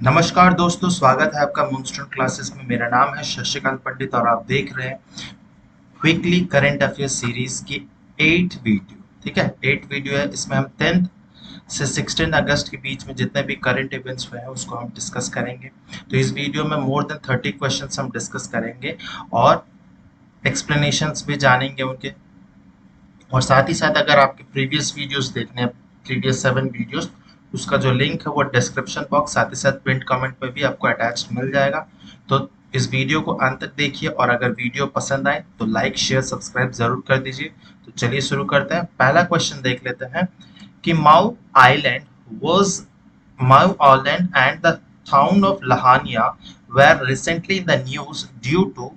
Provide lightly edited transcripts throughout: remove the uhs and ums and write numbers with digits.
नमस्कार दोस्तों, स्वागत है आपका मूनस्टोन क्लासेस में। मेरा नाम है शशिकांत पंडित और आप देख रहे हैं वीकली करंट अफेयर्स सीरीज की 8 वीडियो। ठीक है, 8 वीडियो है। इसमें हम 10 से 16 अगस्त के बीच में जितने भी करंट इवेंट्स हुए हैं उसको हम डिस्कस करेंगे। तो इस वीडियो में मोर देन 30 क्वेश्चंस हम डिस्कस करेंगे और एक्सप्लेनेशंस भी जानेंगे उनके। और साथ ही साथ अगर आपके प्रीवियस वीडियोस देखने हैं, प्रीवियस 7 वीडियोस, उसका जो लिंक है वो डिस्क्रिप्शन बॉक्स साथ ही साथ पिन कमेंट में भी आपको अटैच मिल जाएगा। तो इस वीडियो को अंत तक देखिए और अगर वीडियो पसंद आए तो लाइक शेयर सब्सक्राइब जरूर कर दीजिए। तो चलिए शुरू करते हैं। पहला क्वेश्चन देख लेते हैं कि Mau Island and the town of Lahania were recently in the news due to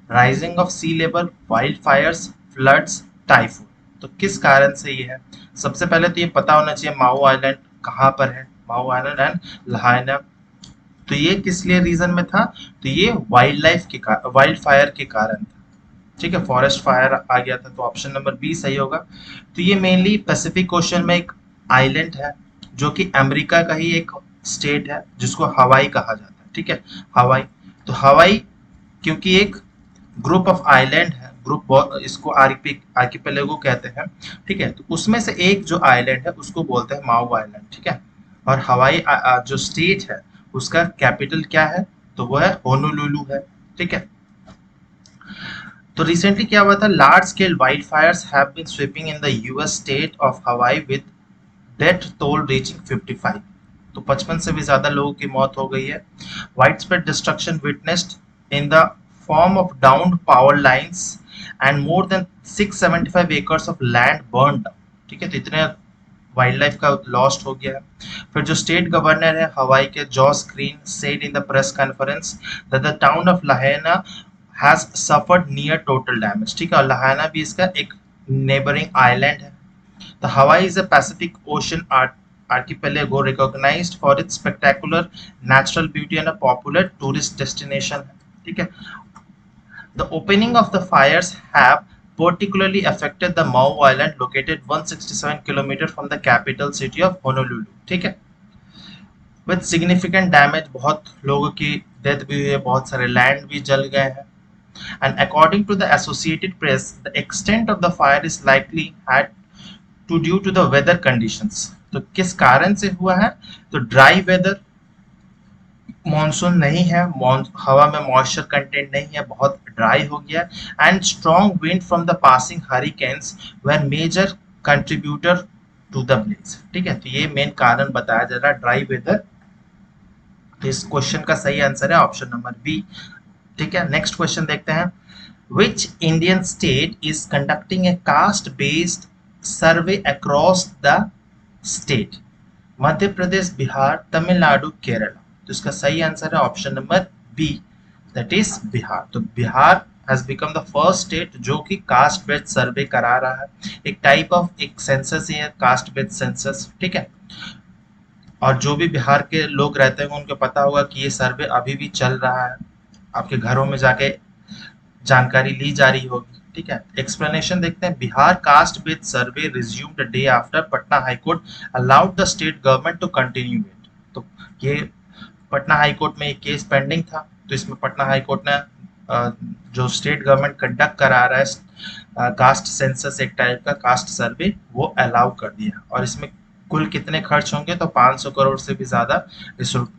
rising of sea level, wildfires, floods, typhoon। तो किस कारण से ये है? सबसे पहले तो ये पता होना चाहिए माओ आइलैंड कहाँ पर है। माओ आइलैंड एंड लाहौर। तो ये किस लिए रीजन में था? तो ये वाइल्ड फायर के कारण था। ठीक है, फॉरेस्ट फायर आ गया था, तो ऑप्शन नंबर बी सही होगा। तो ये मेनली पैसिफिक ओशन में एक आइलैंड है जो कि अमेरिका का ही एक स्टेट है जिसको हवाई कहा जाता है। ठीक है, हवाई। तो हवाई क्योंकि एक ग्रुप ऑफ आइलैंड है, इसको आर्किपेलागो कहते हैं। ठीक है, तो उसमें से एक जो आइलैंड है उसको बोलते हैं माओ आइलैंड। ठीक है, और हवाई जो स्टेट है उसका कैपिटल क्या है? तो वो है होनोलुलु है। ठीक है, तो रिसेंटली क्या हुआ था? Large scale wild fires have been sweeping in the US state of Hawaii with death toll reaching 55। तो 55 से भी ज्यादा लोगों की मौत हो गई है। Wide spread destruction witnessed in the form of downed power lines and more than 675 acres of land burn down. ठीक है, तो इतने वाइल्ड लाइफ का लॉस्ट हो गया है। फिर जो स्टेट गवर्नर है हवाई के, Josh Green, said in the press conference that the town of Lahaina has suffered near total damage. ठीक है, और लाहौर भी इसका एक नेबरिंग आइलैंड है। The Hawaii is a Pacific Ocean archipelago recognized for its spectacular natural beauty and a popular tourist destination। ठीक है, the opening of the fires have particularly affected the Mau Island located 167 km from the capital city of Honolulu। ठीक है, with significant damage, बहुत लोगों की death भी हुई है, बहुत सारे लैंड भी जल गए हैं। And according to the Associated Press, the extent of the fire is likely had to due to the weather conditions. तो किस कारण से हुआ है? तो ड्राई वेदर, मॉनसून नहीं है, हवा में मॉइस्चर कंटेंट नहीं है, बहुत ड्राई हो गया। And strong wind from the passing hurricanes were major contributor to the blaze. ठीक है, तो ये मेन कारण बताया जा रहा है, ड्राई वेदर। इस क्वेश्चन का सही आंसर है ऑप्शन नंबर बी। ठीक है, नेक्स्ट क्वेश्चन देखते हैं। Which Indian state is conducting a caste based survey across the state? Madhya Pradesh, Bihar, Tamil Nadu, Kerala. तो इसका सही आंसर है option number B, that is Bihar. तो Bihar has become the first state जो कि कास्ट बेस्ड सर्वे करा रहा है। एक टाइप ऑफ एक सेंसस ही है, कास्ट बेस्ड सेंसस। ठीक है, और जो भी बिहार के लोग रहते हैं उनको पता होगा कि ये सर्वे अभी भी चल रहा है, आपके घरों में जाके जानकारी ली जा रही होगी। ठीक है, एक्सप्लेनेशन देखते हैं। Bihar caste based survey resumed day after Patna high court allowed the state government to continue it. तो ये पटना हाई कोर्ट में ये केस पेंडिंग था, तो इसमें पटना हाई कोर्ट ने जो स्टेट गवर्नमेंट कंडक्ट करा रहा है कास्ट सेंसस, एक टाइप का कास्ट सर्वे, वो अलाउ कर दिया। और इसमें कुल कितने खर्च होंगे? तो 500 करोड़ से भी ज्यादा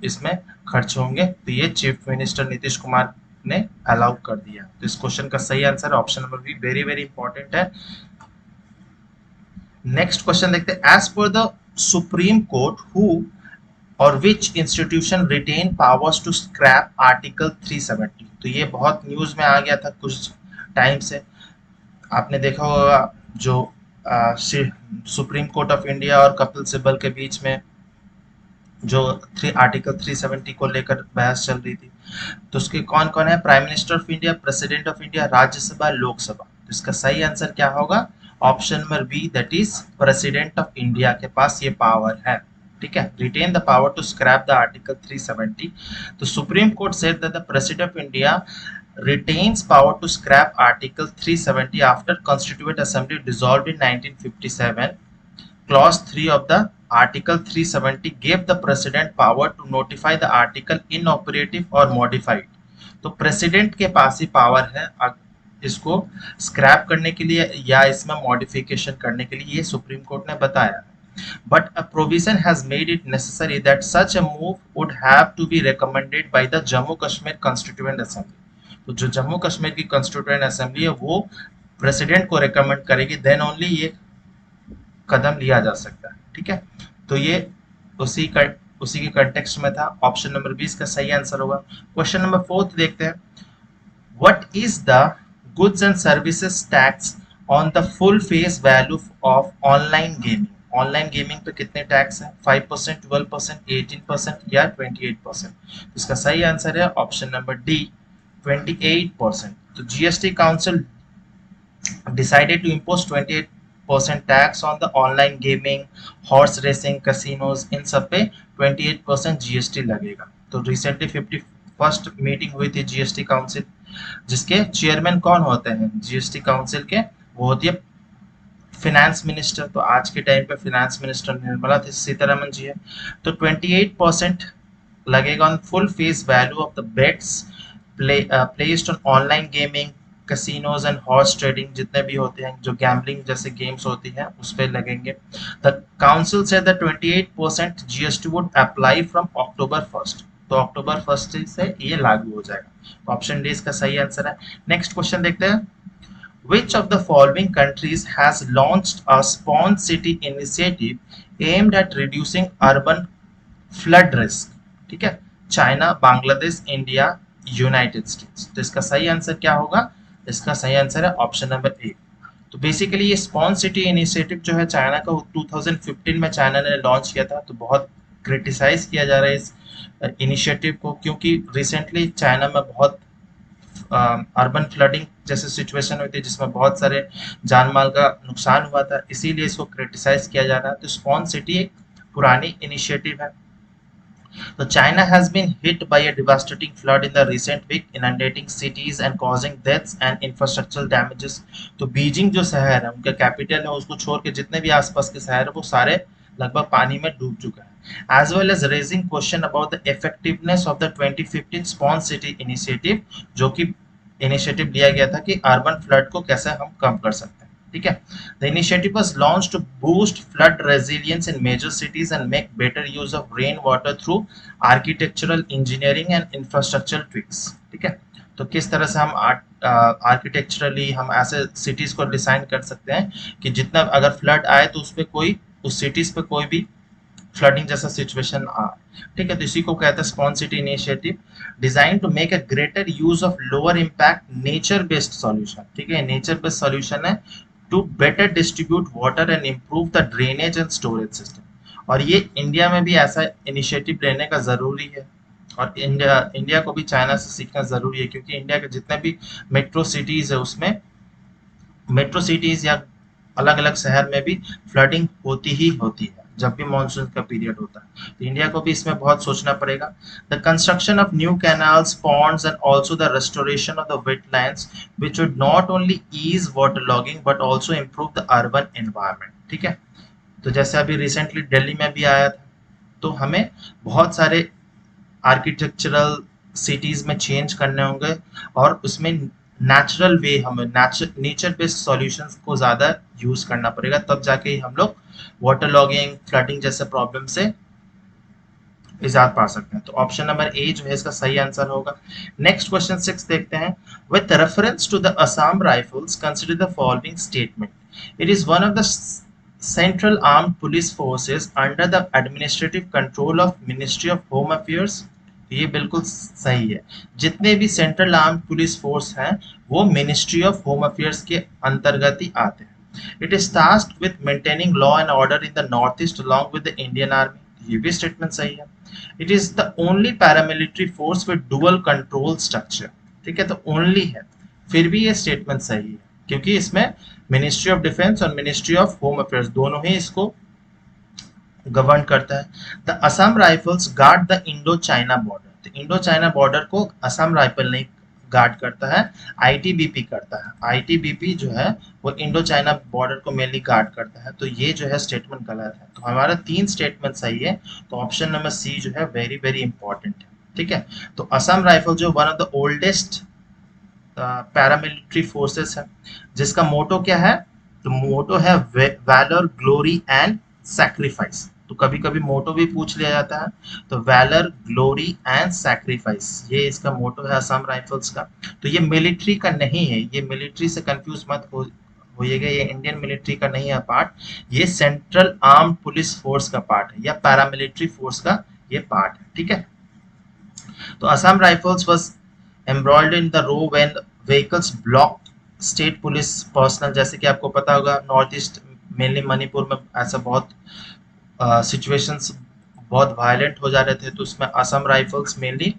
इसमें खर्च होंगे। तो ये चीफ मिनिस्टर नीतीश कुमार ने अलाउ कर दिया। तो इस क्वेश्चन का सही answer option number B, very very important है। नेक्स्ट क्वेश्चन देखते हैं। As per the Supreme Court who or which institution retain powers to scrap article 370? तो ये बहुत न्यूज में आ गया था कुछ टाइम से। आपने देखा होगा जो सुप्रीम कोर्ट ऑफ इंडिया और कपिल सिब्बल के बीच में जो आर्टिकल 370 को लेकर बहस चल रही थी। तो उसके कौन कौन है? Prime minister of India, president of India, Rajya Sabha, Lok Sabha. तो इसका सही आंसर क्या होगा? Option number B, that is president of India के पास ये पावर है। ठीक है, retain the power to scrap the article 370। तो supreme court said that the president of India retains power to scrap article 370 after constituent assembly dissolved in 1957, clause 3 of the Article 370 gave the president power to notify the article inoperative or modified. तो president के पास ही power है इसको scrap करने के लिए या इसमें modification करने के लिए, ये सुप्रीम कोर्ट ने बताया। But a provision has made it necessary that such a move would have to be recommended by the Jammu Kashmir Constituent Assembly. तो जो जम्मू कश्मीर की कॉन्स्टिट्यूएंट असेंबली है वो प्रेसिडेंट को रिकमेंड करेगी, देन ओनली ये कदम लिया जा सकता है। ठीक है, तो ये उसी के कंटेक्स्ट में था। ऑप्शन नंबर 20 का सही आंसर होगा। क्वेश्चन नंबर 4 देखते हैं। What is the goods and services tax on the full face value of online gaming? Online gaming पे कितने टैक्स हैं? 5%, 12%, 18% या 28%? तो इसका सही आंसर है ऑप्शन नंबर डी, 28%। तो GST council decided to impose 28% tax on the online gaming, horse racing, casinos, इन सब पे 28% जीएसटी लगेगा। तो रिसेंटली 51st मीटिंग हुई थी जीएसटी काउंसिल, जिसके चेयरमैन कौन होते हैं जीएसटी काउंसिल के? वो होती है फिनेंस मिनिस्टर। तो आज के टाइम पे फिनेंस मिनिस्टर निर्मला सीतारमन जी है। तो 28% लगेगा on full face value of the bets placed on online gaming, casinos and horse trading, जितने भी होते हैं जो गैम्बलिंग जैसे गेम्स होती हैं उस पर लगेंगे। द काउंसिल से the 28% GST would apply from October 1st। तो अक्टूबर 1st से ये लागू हो जाएगा। ऑप्शन डी इसका सही आंसर है। नेक्स्ट क्वेश्चन देखते हैं। Which of the following countries has launched a Spawn City initiative aimed at reducing urban flood risk? ठीक है, China, Bangladesh, India, United states. तो इसका सही आंसर क्या होगा? इसका सही आंसर है ऑप्शन नंबर ए। तो बेसिकली ये स्पॉन सिटी इनिशिएटिव जो है चाइना का, 2015 में चाइना ने लॉन्च किया था। तो बहुत क्रिटिसाइज किया जा रहा है इस इनिशिएटिव को, क्योंकि रिसेंटली चाइना में बहुत अर्बन फ्लडिंग जैसे सिचुएशन हुई थी जिसमें बहुत सारे जान माल का नुकसान हुआ था, इसीलिए इसको क्रिटिसाइज किया जा रहा है। तो स्पॉन सिटी एक पुरानी इनिशिएटिव है। तो China has been hit by a devastating flood in the recent week, inundating cities and causing deaths and infrastructural damages. तो बीजिंग जो शहर है, उनका कैपिटल है, उसको छोड़ के जितने भी आसपास के शहर है वो सारे लगभग पानी में डूब चुका है। As well as raising question about the effectiveness of the 2015 Spawn City initiative, जो कि इनिशिएटिव लिया गया था कि अर्बन फ्लड को कैसे हम कम कर सकते हैं। ठीक है, the initiative was launched to boost flood resilience in major cities and make better use of rain water through architectural engineering and infrastructure tweaks. ठीक है, तो किस तरह से हम आर्किटेक्चरली हम ऐसे सिटीज को डिजाइन कर सकते हैं कि जितना अगर फ्लड आए तो उस सिटीज पे कोई भी फ्लडिंग जैसा सिचुएशन आ। ठीक है, तो इसी को कहते हैं sponge city initiative, design to make a greater use of lower impact nature based solution. ठीक है, नेचर बेस्ड सॉल्यूशन है to better distribute water and improve the drainage and storage system. और ये इंडिया में भी ऐसा इनिशिएटिव लेने का जरूरी है, और इंडिया को भी चाइना से सीखना जरूरी है, क्योंकि इंडिया के जितने भी मेट्रो सिटीज है उसमें मेट्रो सिटीज या अलग अलग शहर में भी फ्लडिंग होती ही होती है जब भी मानसून का पीरियड होता है। तो इंडिया को भी इसमें बहुत सोचना पड़ेगा। The construction of new canals, ponds and also the restoration of the wetlands which would not only ease water logging but also improve the urban environment. ठीक है, तो जैसे अभी रिसेंटली दिल्ली में भी आया था, तो हमें बहुत सारे आर्किटेक्चरल सिटीज में चेंज करने होंगे और उसमें नेचुरल वे, हमें नेचर बेस्ड सॉल्यूशंस को ज़्यादा यूज करना पड़ेगा, तब जाके ही हम लोग वाटर लॉगिंग, फ्लडिंग जैसे प्रॉब्लम से निजात पा सकते हैं। तो ऑप्शन नंबर ए जो है इसका सही आंसर होगा। नेक्स्ट क्वेश्चन 6 देखते हैं। With reference to the Assam rifles consider the following statement. It is one of the central armed police forces under the administrative control of ministry of home affairs. ये बिल्कुल सही है। जितने भी सेंट्रल आर्म्ड पुलिस फोर्स हैं वो ministry of home affairs के अंतर्गत ही आते हैं। It is tasked with maintaining law and order in the northeast along with the Indian Army. ये भी स्टेटमेंट सही है। It is the only paramilitary force with dual control structure. ठीक है, तो ओनली है, फिर भी ये स्टेटमेंट सही है क्योंकि इसमें मिनिस्ट्री ऑफ डिफेंस और मिनिस्ट्री ऑफ होम अफेयर्स दोनों ही इसको गवर्न करता है। The Assam rifles guard the Indo China border. तो इंडो चाइना बॉर्डर को असम राइफल नहीं गार्ड करता है, आईटीबीपी करता है। आईटीबीपी जो है वो इंडो चाइना बॉर्डर को मेनली गार्ड करता है। तो ये जो है स्टेटमेंट गलत है। तो हमारा 3 स्टेटमेंट सही है। तो ऑप्शन नंबर सी जो है वेरी वेरी इंपॉर्टेंट है। ठीक है, तो असम राइफल जो one of the oldest paramilitary forces है, जिसका मोटो क्या है, तो मोटो है वैलर ग्लोरी एंड सैक्रिफाइस। तो कभी कभी मोटो भी पूछ लिया जाता है, तो वैलर ग्लोरी एंड सैक्रिफाइस ये इसका मोटो है असम राइफल्स का। तो ये मिलिट्री का नहीं है, ये मिलिट्री से कंफ्यूज मत होइएगा, ये इंडियन मिलिट्री का नहीं है पार्ट, ये सेंट्रल आर्म्ड पुलिस फोर्स का पार्ट है या पैरामिलिट्री फोर्स का ये पार्ट है। ठीक है, तो Assam Rifles was embroiled in the row when vehicles block state police personnel. जैसे कि आपको पता होगा नॉर्थ ईस्ट मेनली मणिपुर में ऐसा बहुत सिचुएशंस बहुत वायलेंट हो जा रहे थे, तो उसमें असम राइफल्स मेनली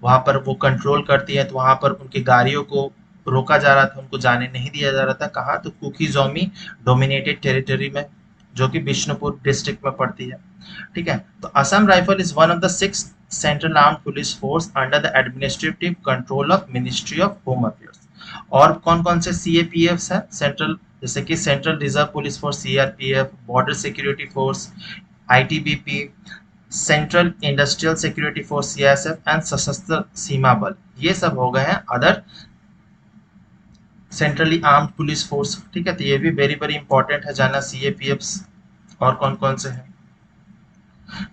वहां पर वो कंट्रोल करती है। तो वहां पर उनकी गाड़ियों को रोका जा रहा था, उनको जाने नहीं दिया जा रहा था। कहाँ, तो कुकीजोमी डोमिनेटेड टेरिटरी में, जो कि बिष्णुपुर डिस्ट्रिक्ट में पड़ती है। ठीक है, तो Assam rifle is one of the 6 central armed police force under the administrative control of ministry of home affairs. और कौन कौन से सीएपीएफ है सेंट्रल, जैसे कि central reserve police force CRPF, border security force ITBP, central industrial security force CISF and सशस्त्र सीमा बल, ये सब हो गए हैं other centrally armed police force. ठीक है, तो ये भी वेरी वेरी इंपॉर्टेंट है जानना सीएपीएफ और कौन कौन से हैं।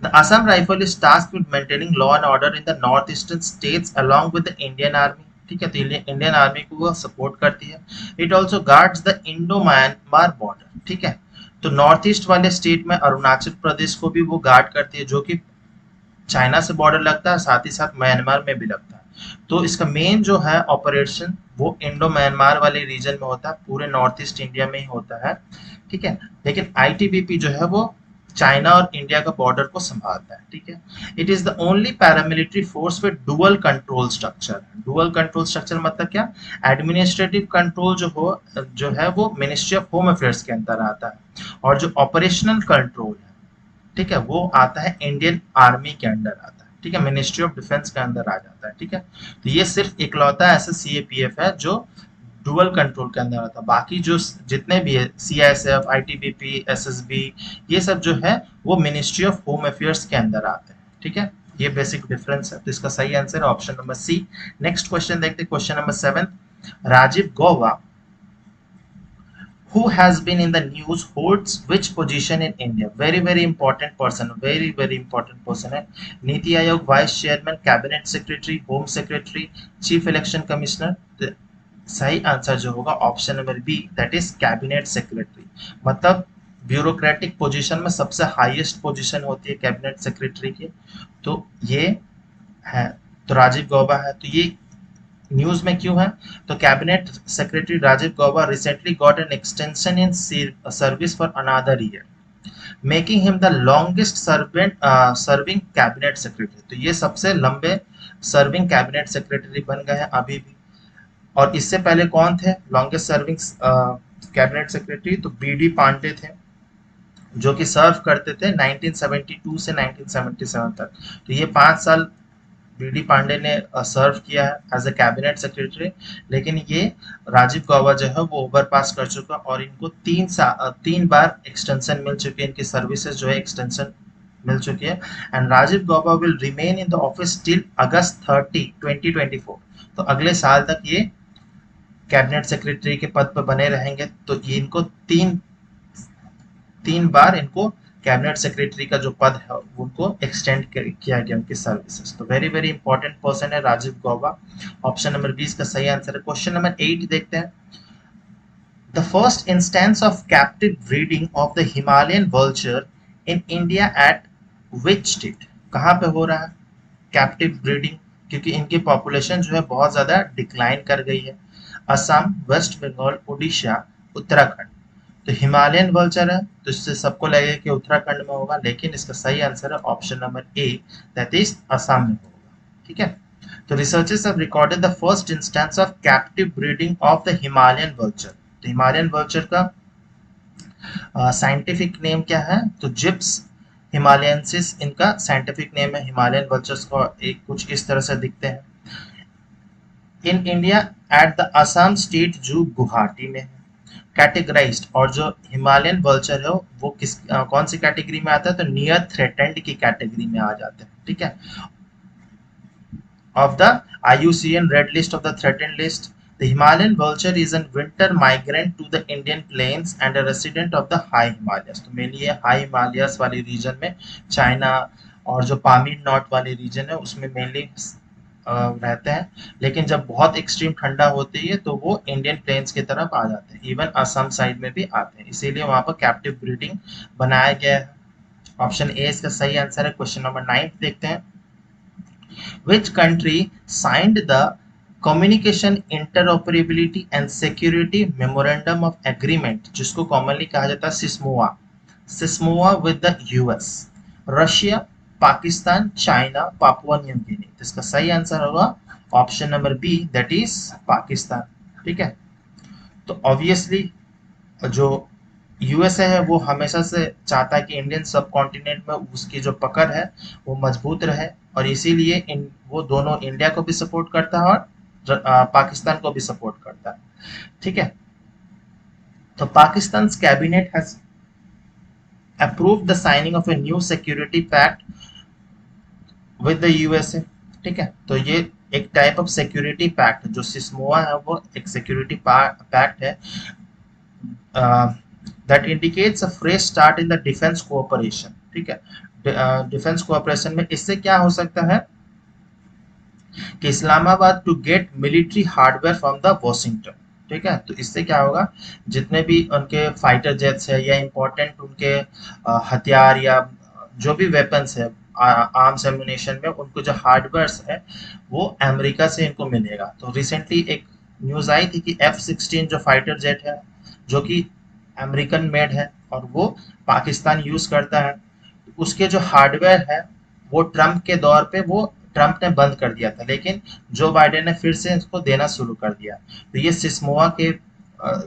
The Assam Rifle is tasked with maintaining law and order in the northeastern states along with the Indian Army. ठीक है, तो इंडियन आर्मी को वो सपोर्ट करती है। It also guards the Indo Myanmar border. ठीक है, तो नॉर्थ ईस्ट वाले स्टेट में अरुणाचल प्रदेश को भी वो गार्ड करती है, जो कि चाइना से बॉर्डर लगता है, साथ ही साथ म्यांमार में भी लगता है। तो इसका मेन जो है ऑपरेशन वो इंडो म्यांमार वाले रीजन में होता है, पूरे नॉर्थ ईस्ट इंडिया में ही होता है। ठीक है, लेकिन आईटीबीपी जो है वो चाइना और इंडिया का बॉर्डर को संभालता है। ठीक है, it is the only paramilitary force with dual control structure. Dual control structure मतलब क्या, एडमिनिस्ट्रेटिव कंट्रोल जो है वो मिनिस्ट्री ऑफ होम अफेयर्स के अंदर आता है, और जो ऑपरेशनल कंट्रोल है, ठीक है, वो आता है इंडियन आर्मी के अंडर आता है। ठीक है, मिनिस्ट्री ऑफ डिफेंस के अंदर आ जाता है। ठीक है, तो ये सिर्फ इकलौता ऐसा सीएपीएफ है जो डुअल कंट्रोल के अंदर आता है। बाकी जो जितने भी है सीआईएसएफ, आईटीबीपी, एसएसबी, ये सब जो है वो मिनिस्ट्री ऑफ होम अफेयर्स के अंदर आते हैं। ठीक है, ये बेसिक डिफरेंस है। तो इसका सही आंसर है option number C. Next question देखते हैं, question number 7। Rajiv Gauba who has been in the news holds which position in India? Very very important person, very very important person है। NITI Aayog vice chairman, cabinet secretary, home secretary, chief election commissioner. सही answer जो होगा option number B, that is cabinet secretary. मतलब bureaucratic position में सबसे highest position होती है cabinet secretary की, तो ये है। तो राजीव गौबा है। तो ये न्यूज में क्यों है, तो cabinet secretary Rajiv Gauba recently got an extension in service for another year, making him the longest serving cabinet secretary. तो ये सबसे लंबे सर्विंग कैबिनेट सेक्रेटरी बन गए हैं अभी भी। और इससे पहले कौन थे लॉन्गेस्ट सर्विंग कैबिनेट सेक्रेटरी, तो बीडी पांडे थे, जो कि सर्व करते थे 1972 से 1977 तक। तो ये 5 साल बीडी पांडे ने सर्व किया है एज ए कैबिनेट सेक्रेटरी। लेकिन ये राजीव गौबा जो है वो ओवरपास कर चुका, और इनको 3 बार एक्सटेंशन मिल चुकी है, इनकी सर्विसेज जो है एक्सटेंशन मिल चुकी है। And Rajiv Gauba will remain in the office till August 30, 2024। तो अगले साल तक ये कैबिनेट सेक्रेटरी के पद पर बने रहेंगे। तो ये इनको तीन बार इनको कैबिनेट सेक्रेटरी का जो पद है उनको एक्सटेंड किया गया उनकी सर्विसेज। तो वेरी वेरी इंपॉर्टेंट पर्सन है राजीव गौबा। ऑप्शन नंबर 20 का सही आंसर है। क्वेश्चन नंबर 8 देखते हैं। The first instance of captive breeding of the Himalayan vulture in India at which state? कहाँ पे हो रहा है कैप्टिव ब्रीडिंग? क्योंकि इनकी पॉपुलेशन जो है बहुत ज्यादा डिक्लाइन कर गई है। असम, वेस्ट बंगाल, उड़ीसा, उत्तराखंड। तो हिमालयन वल्चर है, तो इससे सबको लगेगा कि उत्तराखंड में होगा, लेकिन इसका सही आंसर है option number A, that is Assam में होगा। ठीक है, तो researchers have recorded the first instance of captive breeding of the Himalayan vulture. तो हिमालयन वल्चर का साइंटिफिक नेम क्या है, तो जिप्स हिमालयंसिस इनका साइंटिफिक नेम है। हिमालयन वल्चर्स को एक कुछ इस तरह से दिखते हैं। In India at the Assam state जू गुवाहाटी में है कैटेगराइज्ड। और जो हिमालयन वल्चर है वो कौन सी कैटेगरी में आता है, तो नियर थ्रेटेंड की कैटेगरी में आ जाते हैं। ठीक है, of the IUCN Red List of the threatened list. The Himalayan vulture is a winter migrant to the Indian plains and a resident of the high Himalayas. तो मेनली ये high Himalayas वाले reason में, China और जो Pamir not वाले reason है उसमें mainly रहते हैं। लेकिन जब बहुत एक्सट्रीम ठंडा होती है तो वो इंडियन प्लेन्स की तरफ आ जाते हैं, इवन असम साइड में भी आते हैं, इसीलिए वहां पर कैप्टिव ब्रीडिंग बनाया गया है। ऑप्शन ए इसका सही आंसर है। क्वेश्चन नंबर 9 देखते हैं। Which country signed the Communication Interoperability and Security Memorandum of Agreement, जिसको commonly कहा जाता है CISMOA, CISMOA with the US, Russia, Pakistan, China, Papua New Guinea. तो इसका सही आंसर होगा option number B, that is Pakistan. ठीक है, तो ऑब्वियसली जो यूएसए है वो हमेशा से चाहता है कि इंडियन सब कॉन्टिनेंट में उसकी जो पकड़ है वो मजबूत रहे, और इसीलिए वो दोनों इंडिया को भी सपोर्ट करता है और पाकिस्तान को भी सपोर्ट करता है। ठीक है, तो Pakistan cabinet has approved the signing of a new security pact with the USA. ठीक है, तो ये एक टाइप ऑफ सिक्योरिटी पैक्ट, जो सिस्मोआ है वो एक सिक्योरिटी पैक्ट है that indicates a fresh start in the defense cooperation। ठीक है, डिफेंस कोऑपरेशन में इससे क्या हो सकता है कि Islamabad to get military hardware from the Washington. ठीक है, तो इससे क्या होगा, जितने भी उनके फाइटर जेट्स है या इंपॉर्टेंट उनके हथियार या जो भी वेपन्स है आर्म्स एम्युनिशन में, उनको जो हार्डवेयर है वो अमेरिका से इनको मिलेगा। तो रिसेंटली एक न्यूज आई थी कि F-16 जो फाइटर जेट है जो कि अमेरिकन मेड है और वो पाकिस्तान यूज करता है, उसके जो हार्डवेयर है वो ट्रम्प के दौर पे वो ट्रम्प ने बंद कर दिया था, लेकिन जो बाइडेन ने फिर से इसको देना शुरू कर दिया। तो ये सिस्मोआ के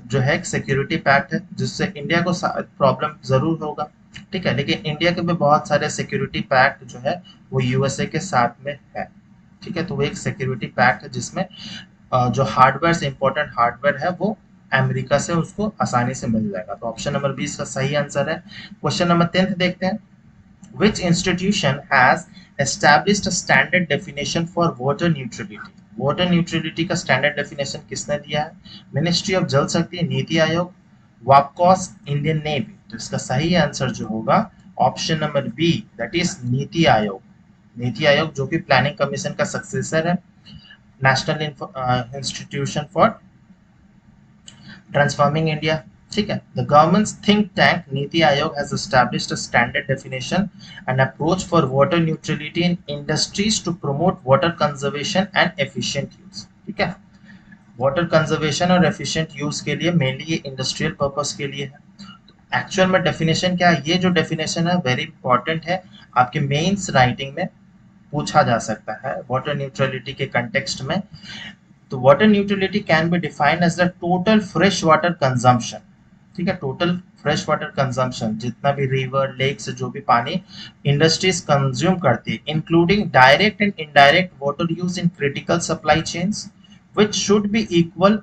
जो है सिक्योरिटी पैक्ट है जिससे इंडिया को प्रॉब्लम जरूर होगा। ठीक है, लेकिन इंडिया के भी बहुत सारे सिक्योरिटी पैक्ट जो है वो यूएसए के साथ में है। ठीक है, तो वो एक सिक्योरिटी पैक्ट है जिसमें जो हार्डवेयर से इंपॉर्टेंट हार्डवेयर है वो अमेरिका से उसको आसानी से मिल जाएगा। तो ऑप्शन नंबर 20 का सही आंसर है। क्वेश्चन नंबर 10 देखते हैं। Which institution has established a standard definition for water neutrality? Water neutrality का स्टैंडर्ड डेफिनेशन किसने दिया है? मिनिस्ट्री ऑफ जल शक्ति, नीति आयोग, वापकॉस, इंडियन नेवी। तो इसका सही आंसर जो होगा option number B, that is NITI Aayog. NITI Aayog जो कि प्लानिंग कमीशन का सक्सेसर है, national institution for transforming India. ठीक है, the government's think tank NITI Aayog has established a standard definition and approach for water neutrality in industries to promote water conservation and efficient use. ठीक है, water conservation और efficient use के लिए mainly ये industrial purpose के लिए है। एक्चुअल में डेफिनेशन क्या है? ये जो डेफिनेशन है वेरी इंपॉर्टेंट है, आपके मेंस राइटिंग में पूछा जा सकता है वाटर न्यूट्रलिटी के कंटेक्स्ट में। तो water neutrality can be defined as the total fresh water consumption. ठीक है, टोटल फ्रेश वाटर कंजम्पशन, जितना भी रिवर लेक से जो भी पानी इंडस्ट्रीज कंज्यूम करती है, including direct and indirect water use in critical supply chains, which should be equal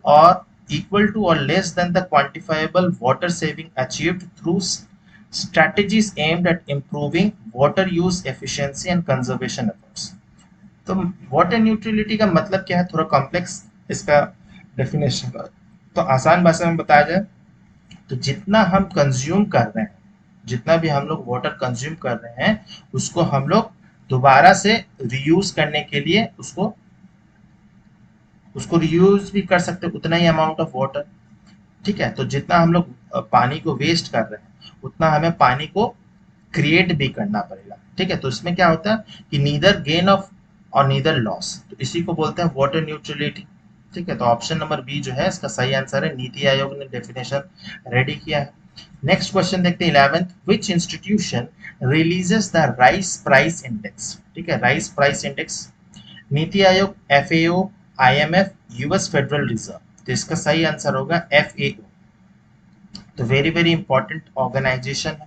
to or less than the quantifiable water saving achieved through strategies aimed at improving water use efficiency and conservation efforts। तो water neutrality का मतलब क्या है? थोड़ा complex इसका definition है, तो आसान भाषा में बताया जाए तो जितना हम कंज्यूम कर रहे हैं, जितना भी हम लोग वाटर कंज्यूम कर रहे हैं, उसको हम लोग दोबारा से रीयूज करने के लिए उसको रीयूज भी कर सकते हैं, उतना ही अमाउंट ऑफ वाटर। ठीक है, तो जितना हम लोग पानी को वेस्ट कर रहे हैं उतना हमें पानी को क्रिएट भी करना पड़ेगा। ठीक है, तो इसमें क्या होता है कि नीदर गेन ऑफ और नीदर लॉस, तो इसी को बोलते हैं वाटर न्यूट्रलिटी। ठीक है, तो ऑप्शन नंबर बी जो है इसका सही आंसर है, नीति आयोग ने डेफिनेशन रेडी किया है। नेक्स्ट क्वेश्चन देखते हैं 11th, which institution releases the rice price index. ठीक है, rice price index, NITI Aayog, FAO, IMF, US federal reserve. तो इसका सही आंसर होगा FAO। तो वेरी वेरी इंपॉर्टेंट ऑर्गेनाइजेशन है।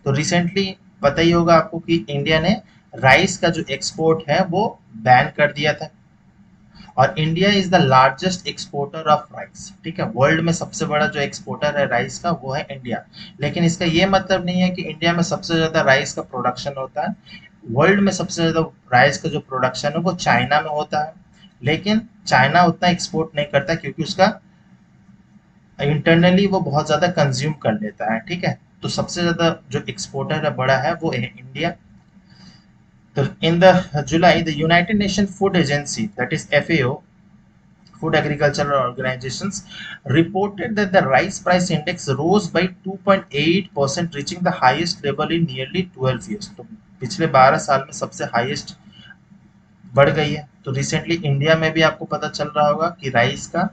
तो रिसेंटली पता ही होगा आपको कि इंडिया ने राइस का जो एक्सपोर्ट है वो बैन कर दिया था। और India is the largest exporter of rice, ठीक है, वर्ल्ड में सबसे बड़ा जो एक्सपोर्टर है राइस का वो है इंडिया। लेकिन इसका ये मतलब नहीं है कि इंडिया में सबसे ज्यादा राइस का प्रोडक्शन होता है। वर्ल्ड में सबसे ज्यादा राइस का जो प्रोडक्शन है वो चाइना में होता है, लेकिन चाइना उतना एक्सपोर्ट नहीं करता क्योंकि उसका इंटरनली वो बहुत ज्यादा कंज्यूम कर लेता है, ठीक है। तो सबसे ज्यादा जो एक्सपोर्टर है बड़ा है वो है इंडिया। तो in the July the United nation food agency that is FAO, Food Agricultural Organizations, reported that the rice price index rose by 2.8%, reaching the highest level in nearly 12 years. तो पिछले 12 साल में सबसे हाईएस्ट बढ़ गई है। तो रिसेंटली इंडिया में भी आपको पता चल रहा होगा कि राइस का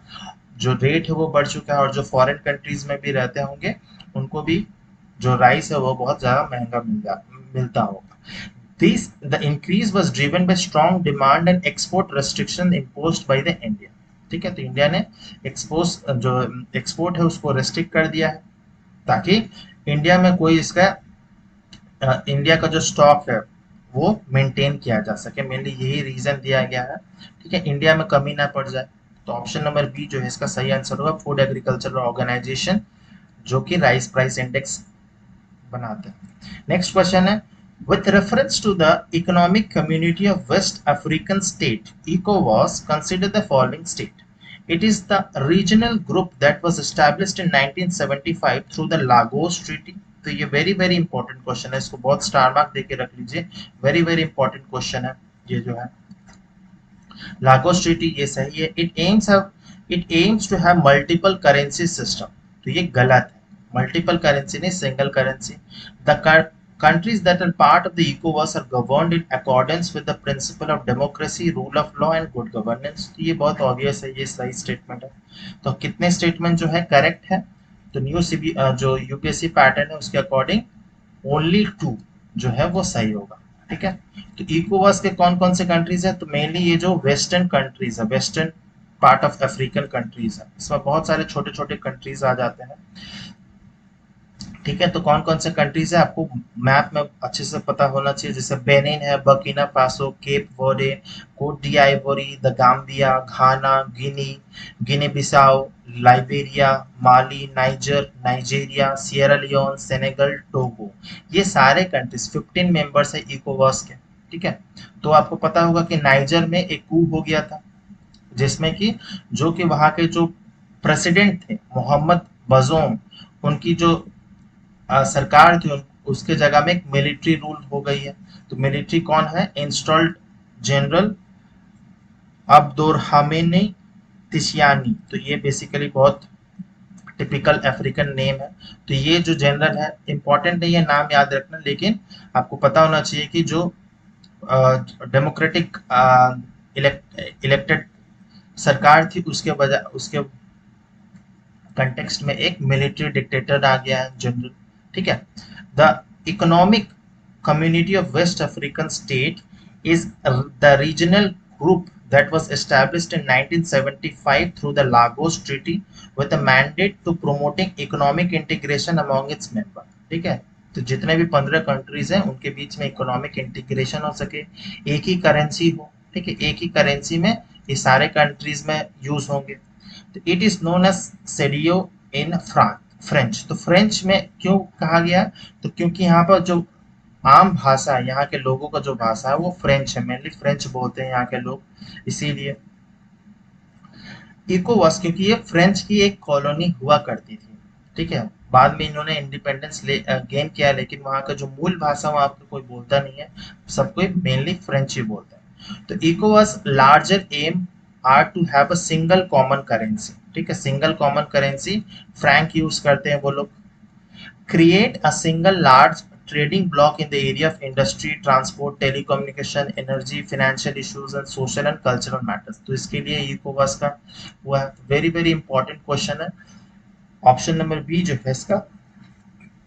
जो रेट है वो बढ़ चुका है, और जो फॉरेन कंट्रीज में भी रहते होंगे उनको भी जो राइस है वो बहुत ज्यादा महंगा मिलता होगा। This the increase was driven by strong demand and export restriction imposed by the India, ठीक है। तो इंडिया ने जो एक्सपोर्ट है उसको रेस्ट्रिक्ट कर दिया है ताकि इंडिया में कोई इसका इंडिया का जो स्टॉक है वो मेंटेन किया जा सके। मेनली यही रीजन दिया गया है, ठीक है, इंडिया में कमी ना पड़ जाए। तो ऑप्शन नंबर बी जो है इसका सही आंसर होगा, फूड एग्रीकल्चरल ऑर्गेनाइजेशन, जो कि राइस प्राइस इंडेक्स बनाते हैं। नेक्स्ट क्वेश्चन है, with reference to the economic community of West African state, ECOWAS consider the following state. It is the regional group that was established in 1975 through the Lagos Treaty. तो ये very very important question है, इसको बहुत star mark देके रख लीजिए, very very important question है ये जो है। लागोस ट्रीटी ये सही है। It aims to have multiple currency system, तो ये गलत है, मल्टीपल करेंसी नहीं, single currency. The countries that are part of the ECOWAS are governed in accordance with the principle of democracy, rule of law and good governance। तो ये बहुत obvious है, ये सही स्टेटमेंट है। तो कितने स्टेटमेंट जो है करेक्ट है, तो जो यूपीएससी पैटर्न है उसके अकॉर्डिंग ओनली 2 जो है वो सही होगा, ठीक है। तो इकोवास के कौन कौन से कंट्रीज है, तो मेनली ये जो वेस्टर्न कंट्रीज है, western part of African countries है, इसमें बहुत सारे छोटे छोटे कंट्रीज आ जाते हैं, ठीक है। तो कौन कौन से कंट्रीज है आपको मैप में अच्छे से पता होना चाहिए, जैसे बेनिन है, Burkina Faso, Cape Verde, Cote de Ivoire, the Gambia, Ghana, Guinea Bissau, Liberia, Mali, Niger, Nigeria, Sierra Leone, Senegal, Togo. ये सारे कंट्रीज 15 मेंबर्स है इकोवास के, ठीक है। तो आपको पता होगा कि नाइजर में एक कू हो गया था, जिसमें कि जो कि वहां के जो प्रेसिडेंट थे मोहम्मद बजोम, उनकी जो सरकार थी उसके जगह में एक मिलिट्री रूल हो गई है। तो मिलिट्री कौन है, इंस्टॉल्ड जनरल अब्दुर्रहमानी तिशियानी। तो ये बेसिकली बहुत टिपिकल अफ्रीकन नेम है। तो ये जो जनरल है, इंपॉर्टेंट नहीं है नाम याद रखना, लेकिन आपको पता होना चाहिए कि जो डेमोक्रेटिक इलेक्टेड सरकार थी उसके कंटेक्स्ट में एक मिलिट्री डिक्टेटर आ गया है जनरल, ठीक है। The economic community of west African state is the regional group that was established in 1975 through the Lagos Treaty with a mandate to promoting economic integration among its members, ठीक है। तो जितने भी 15 countries हैं उनके बीच में इकोनॉमिक इंटीग्रेशन हो सके, एक ही करेंसी हो, ठीक है, एक ही करेंसी में ये सारे कंट्रीज में यूज होंगे। तो इट इज नोन एज सेडियो इन फ्रेंच। तो फ्रेंच में क्यों कहा गया, तो क्योंकि यहाँ पर जो आम भाषा है, यहाँ के लोगों का जो भाषा है वो फ्रेंच है, मेनली फ्रेंच बोलते हैं यहाँ के लोग, इसीलिए इकोवास, क्योंकि ये फ्रेंच की एक कॉलोनी हुआ करती थी, ठीक है। बाद में इन्होंने इंडिपेंडेंस गेन किया, लेकिन वहाँ का जो मूल भाषा वहाँ पर कोई बोलता नहीं है, सब कोई मेनली फ्रेंच ही बोलता है। तो इकोवास larger aim are to have a single common currency, ठीक है, single common currency, franc use करते हैं वो लोग। Create a single large trading block in the area of industry, transport, telecommunication, energy, financial issues and social and cultural matters। तो इसके लिए इकोवास का हुआ है, वेरी वेरी इंपॉर्टेंट क्वेश्चन है। ऑप्शन नंबर बी जो है इसका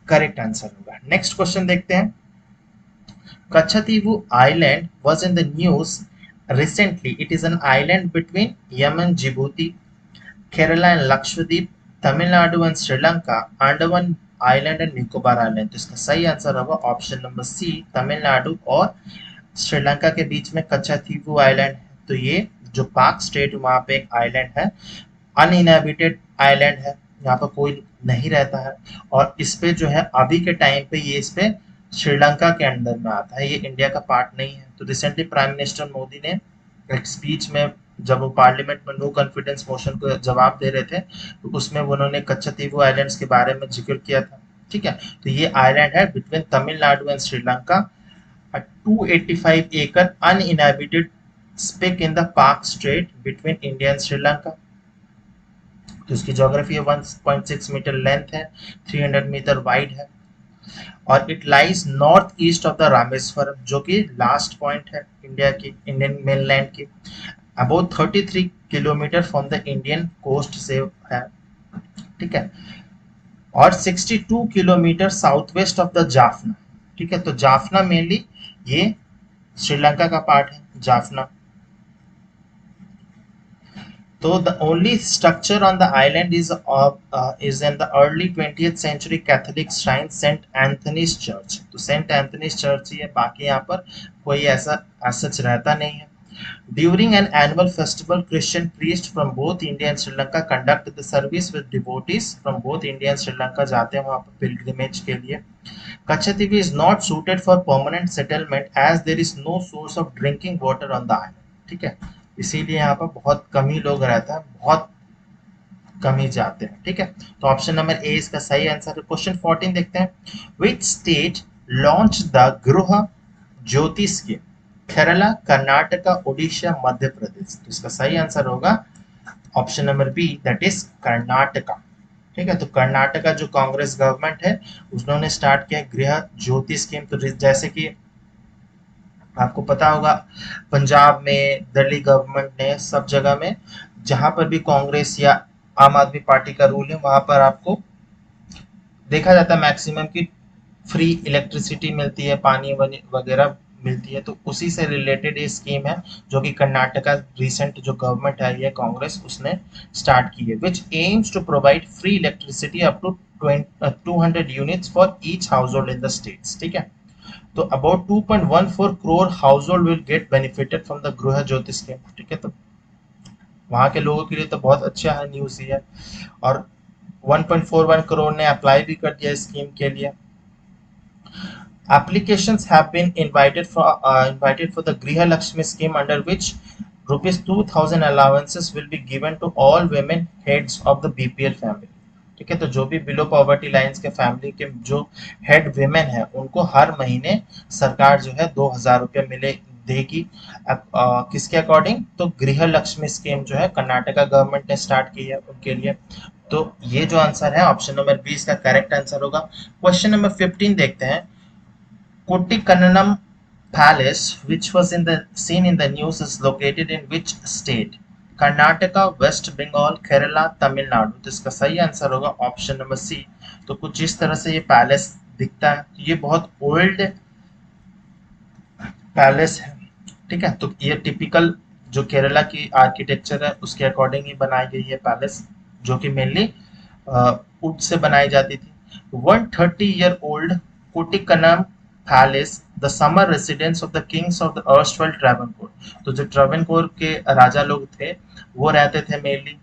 करेक्ट आंसर होगा। नेक्स्ट क्वेश्चन देखते हैं, Kachativu Island was in the news recently. It is an island between Yemen, Djibouti, Kerala and Lakshadweep, Tamil Nadu and Sri Lanka, Andaman Island and Nicobar Island। तो इसका सही answer होगा option number सी, तमिलनाडु और श्रीलंका के बीच में Katchatheevu island है। तो ये जो पाक स्टेट वहां पे एक आइलैंड है, अनइनहेबिटेड आइलैंड है, यहाँ पर कोई नहीं रहता है। और इस पे जो है अभी के टाइम पे ये इस पे श्रीलंका के अंडर में आता है, ये इंडिया का पार्ट नहीं है। तो रिसेंटली प्राइम मिनिस्टर मोदी ने एक स्पीच में, जब वो पार्लियामेंट में नो कॉन्फिडेंस मोशन को जवाब दे रहे थे, तो उसमें उन्होंने कच्चतीवू आइलैंड्स के बारे में जिक्र किया था। ठीक है, तो ये आइलैंड है between Tamil Nadu and Sri Lanka, a 285 acre uninhabited speck in the Park Strait between India and Sri Lanka। तो इसकी ज्योग्राफी है 1.6 मीटर लेंथ है, 300 मीटर वाइड है, और it lies north east of the Rameswaram, जो कि लास्ट पॉइंट है इंडिया की, इंडियन मेनलैंड की, about 33 kilometre from the Indian coast से है। ठीक है, और 62 kilometre south west of the Jaffna. ठीक है, तो जाफना मेनली ये श्रीलंका का पार्ट है, Jaffna. So the only structure on the island is in the early 20th century Catholic shrine Saint Anthony's Church। तो सेंट एंथनीज चर्च ही है, बाकी यहाँ पर कोई ऐसा सच रहता नहीं है। During an annual festival, Christian priests from both India and Sri Lanka conduct the service with devotees from both India and Sri Lanka जाते हैं वहाँ पर pilgrimage के लिए। Kachativi is not suited for permanent settlement as there is no source of drinking water on the island। ठीक है, इसीलिए यहाँ पर बहुत कम ही लोग रहता है, बहुत कम ही जाते हैं। ठीक है, तो ऑप्शन नंबर ए इसका सही आंसर है। क्वेश्चन 14 देखते हैं, which state launch the Griha Jyoti scheme? Kerala, Karnataka, Orissa, Madhya Pradesh. तो इसका सही आंसर होगा option number B, that is Karnataka. ठीक है, तो कर्नाटका जो कांग्रेस गवर्नमेंट है उन्होंने स्टार्ट किया गृह ज्योति स्कीम। तो जैसे कि आपको पता होगा पंजाब में दिल्ली गवर्नमेंट ने सब जगह में जहां पर भी कांग्रेस या आम आदमी पार्टी का रूल है वहां पर आपको देखा जाता है मैक्सिमम की फ्री इलेक्ट्रिसिटी मिलती है, पानी वगैरह मिलती है। तो उसी से रिलेटेड ये स्कीम है जो कि कर्नाटका रिसेंट जो गवर्नमेंट है ये कांग्रेस उसने स्टार्ट की है, which aims to provide free electricity up to 200 units for each household in the states. ठीक है, तो about 2.14 crore household will get benefited from the Griha Jyoti scheme. ठीक है, तो वहां के लोगों के लिए तो बहुत अच्छा है न्यूज है, और 1.41 करोड़ ने अप्लाई भी कर दिया स्कीम के लिए। Applications have been invited for the Griha Lakshmi scheme, under which rupees 2000 allowances will be given to all women heads of the BPL family। ठीक है, तो जो भी बिलो पॉवर्टी लाइंस के फैमिली के जो हेड विमेन है उनको हर महीने सरकार जो है 2000 रुपये मिले देगी। किसके अकॉर्डिंग? तो गृह लक्ष्मी स्कीम जो है कर्नाटका गवर्नमेंट ने स्टार्ट की है उनके लिए। तो ये जो आंसर है ऑप्शन नंबर 20 का करेक्ट आंसर होगा। क्वेश्चन नंबर 15 देखते हैं, Kottikannam Palace, which was seen in the news, is located in which state? Karnataka, west Bengal, Kerala, Tamil Nadu. तो इसका सही आंसर होगा ऑप्शन नंबर सी। तो कुछ इस तरह से ये पैलेस दिखता है, ये बहुत ओल्ड पैलेस है। ठीक है, तो ये टिपिकल जो केरला की आर्किटेक्चर है उसके अकॉर्डिंग ही बनाई गई है पैलेस, जो कि मेनली वुड से बनाई जाती थी। 130-year-old Kuttikkanam palace, the summer residence of the kings of the erstwhile Travancore. तो जो ट्रावनकोर के राजा लोग थे वो रहते थे mainly,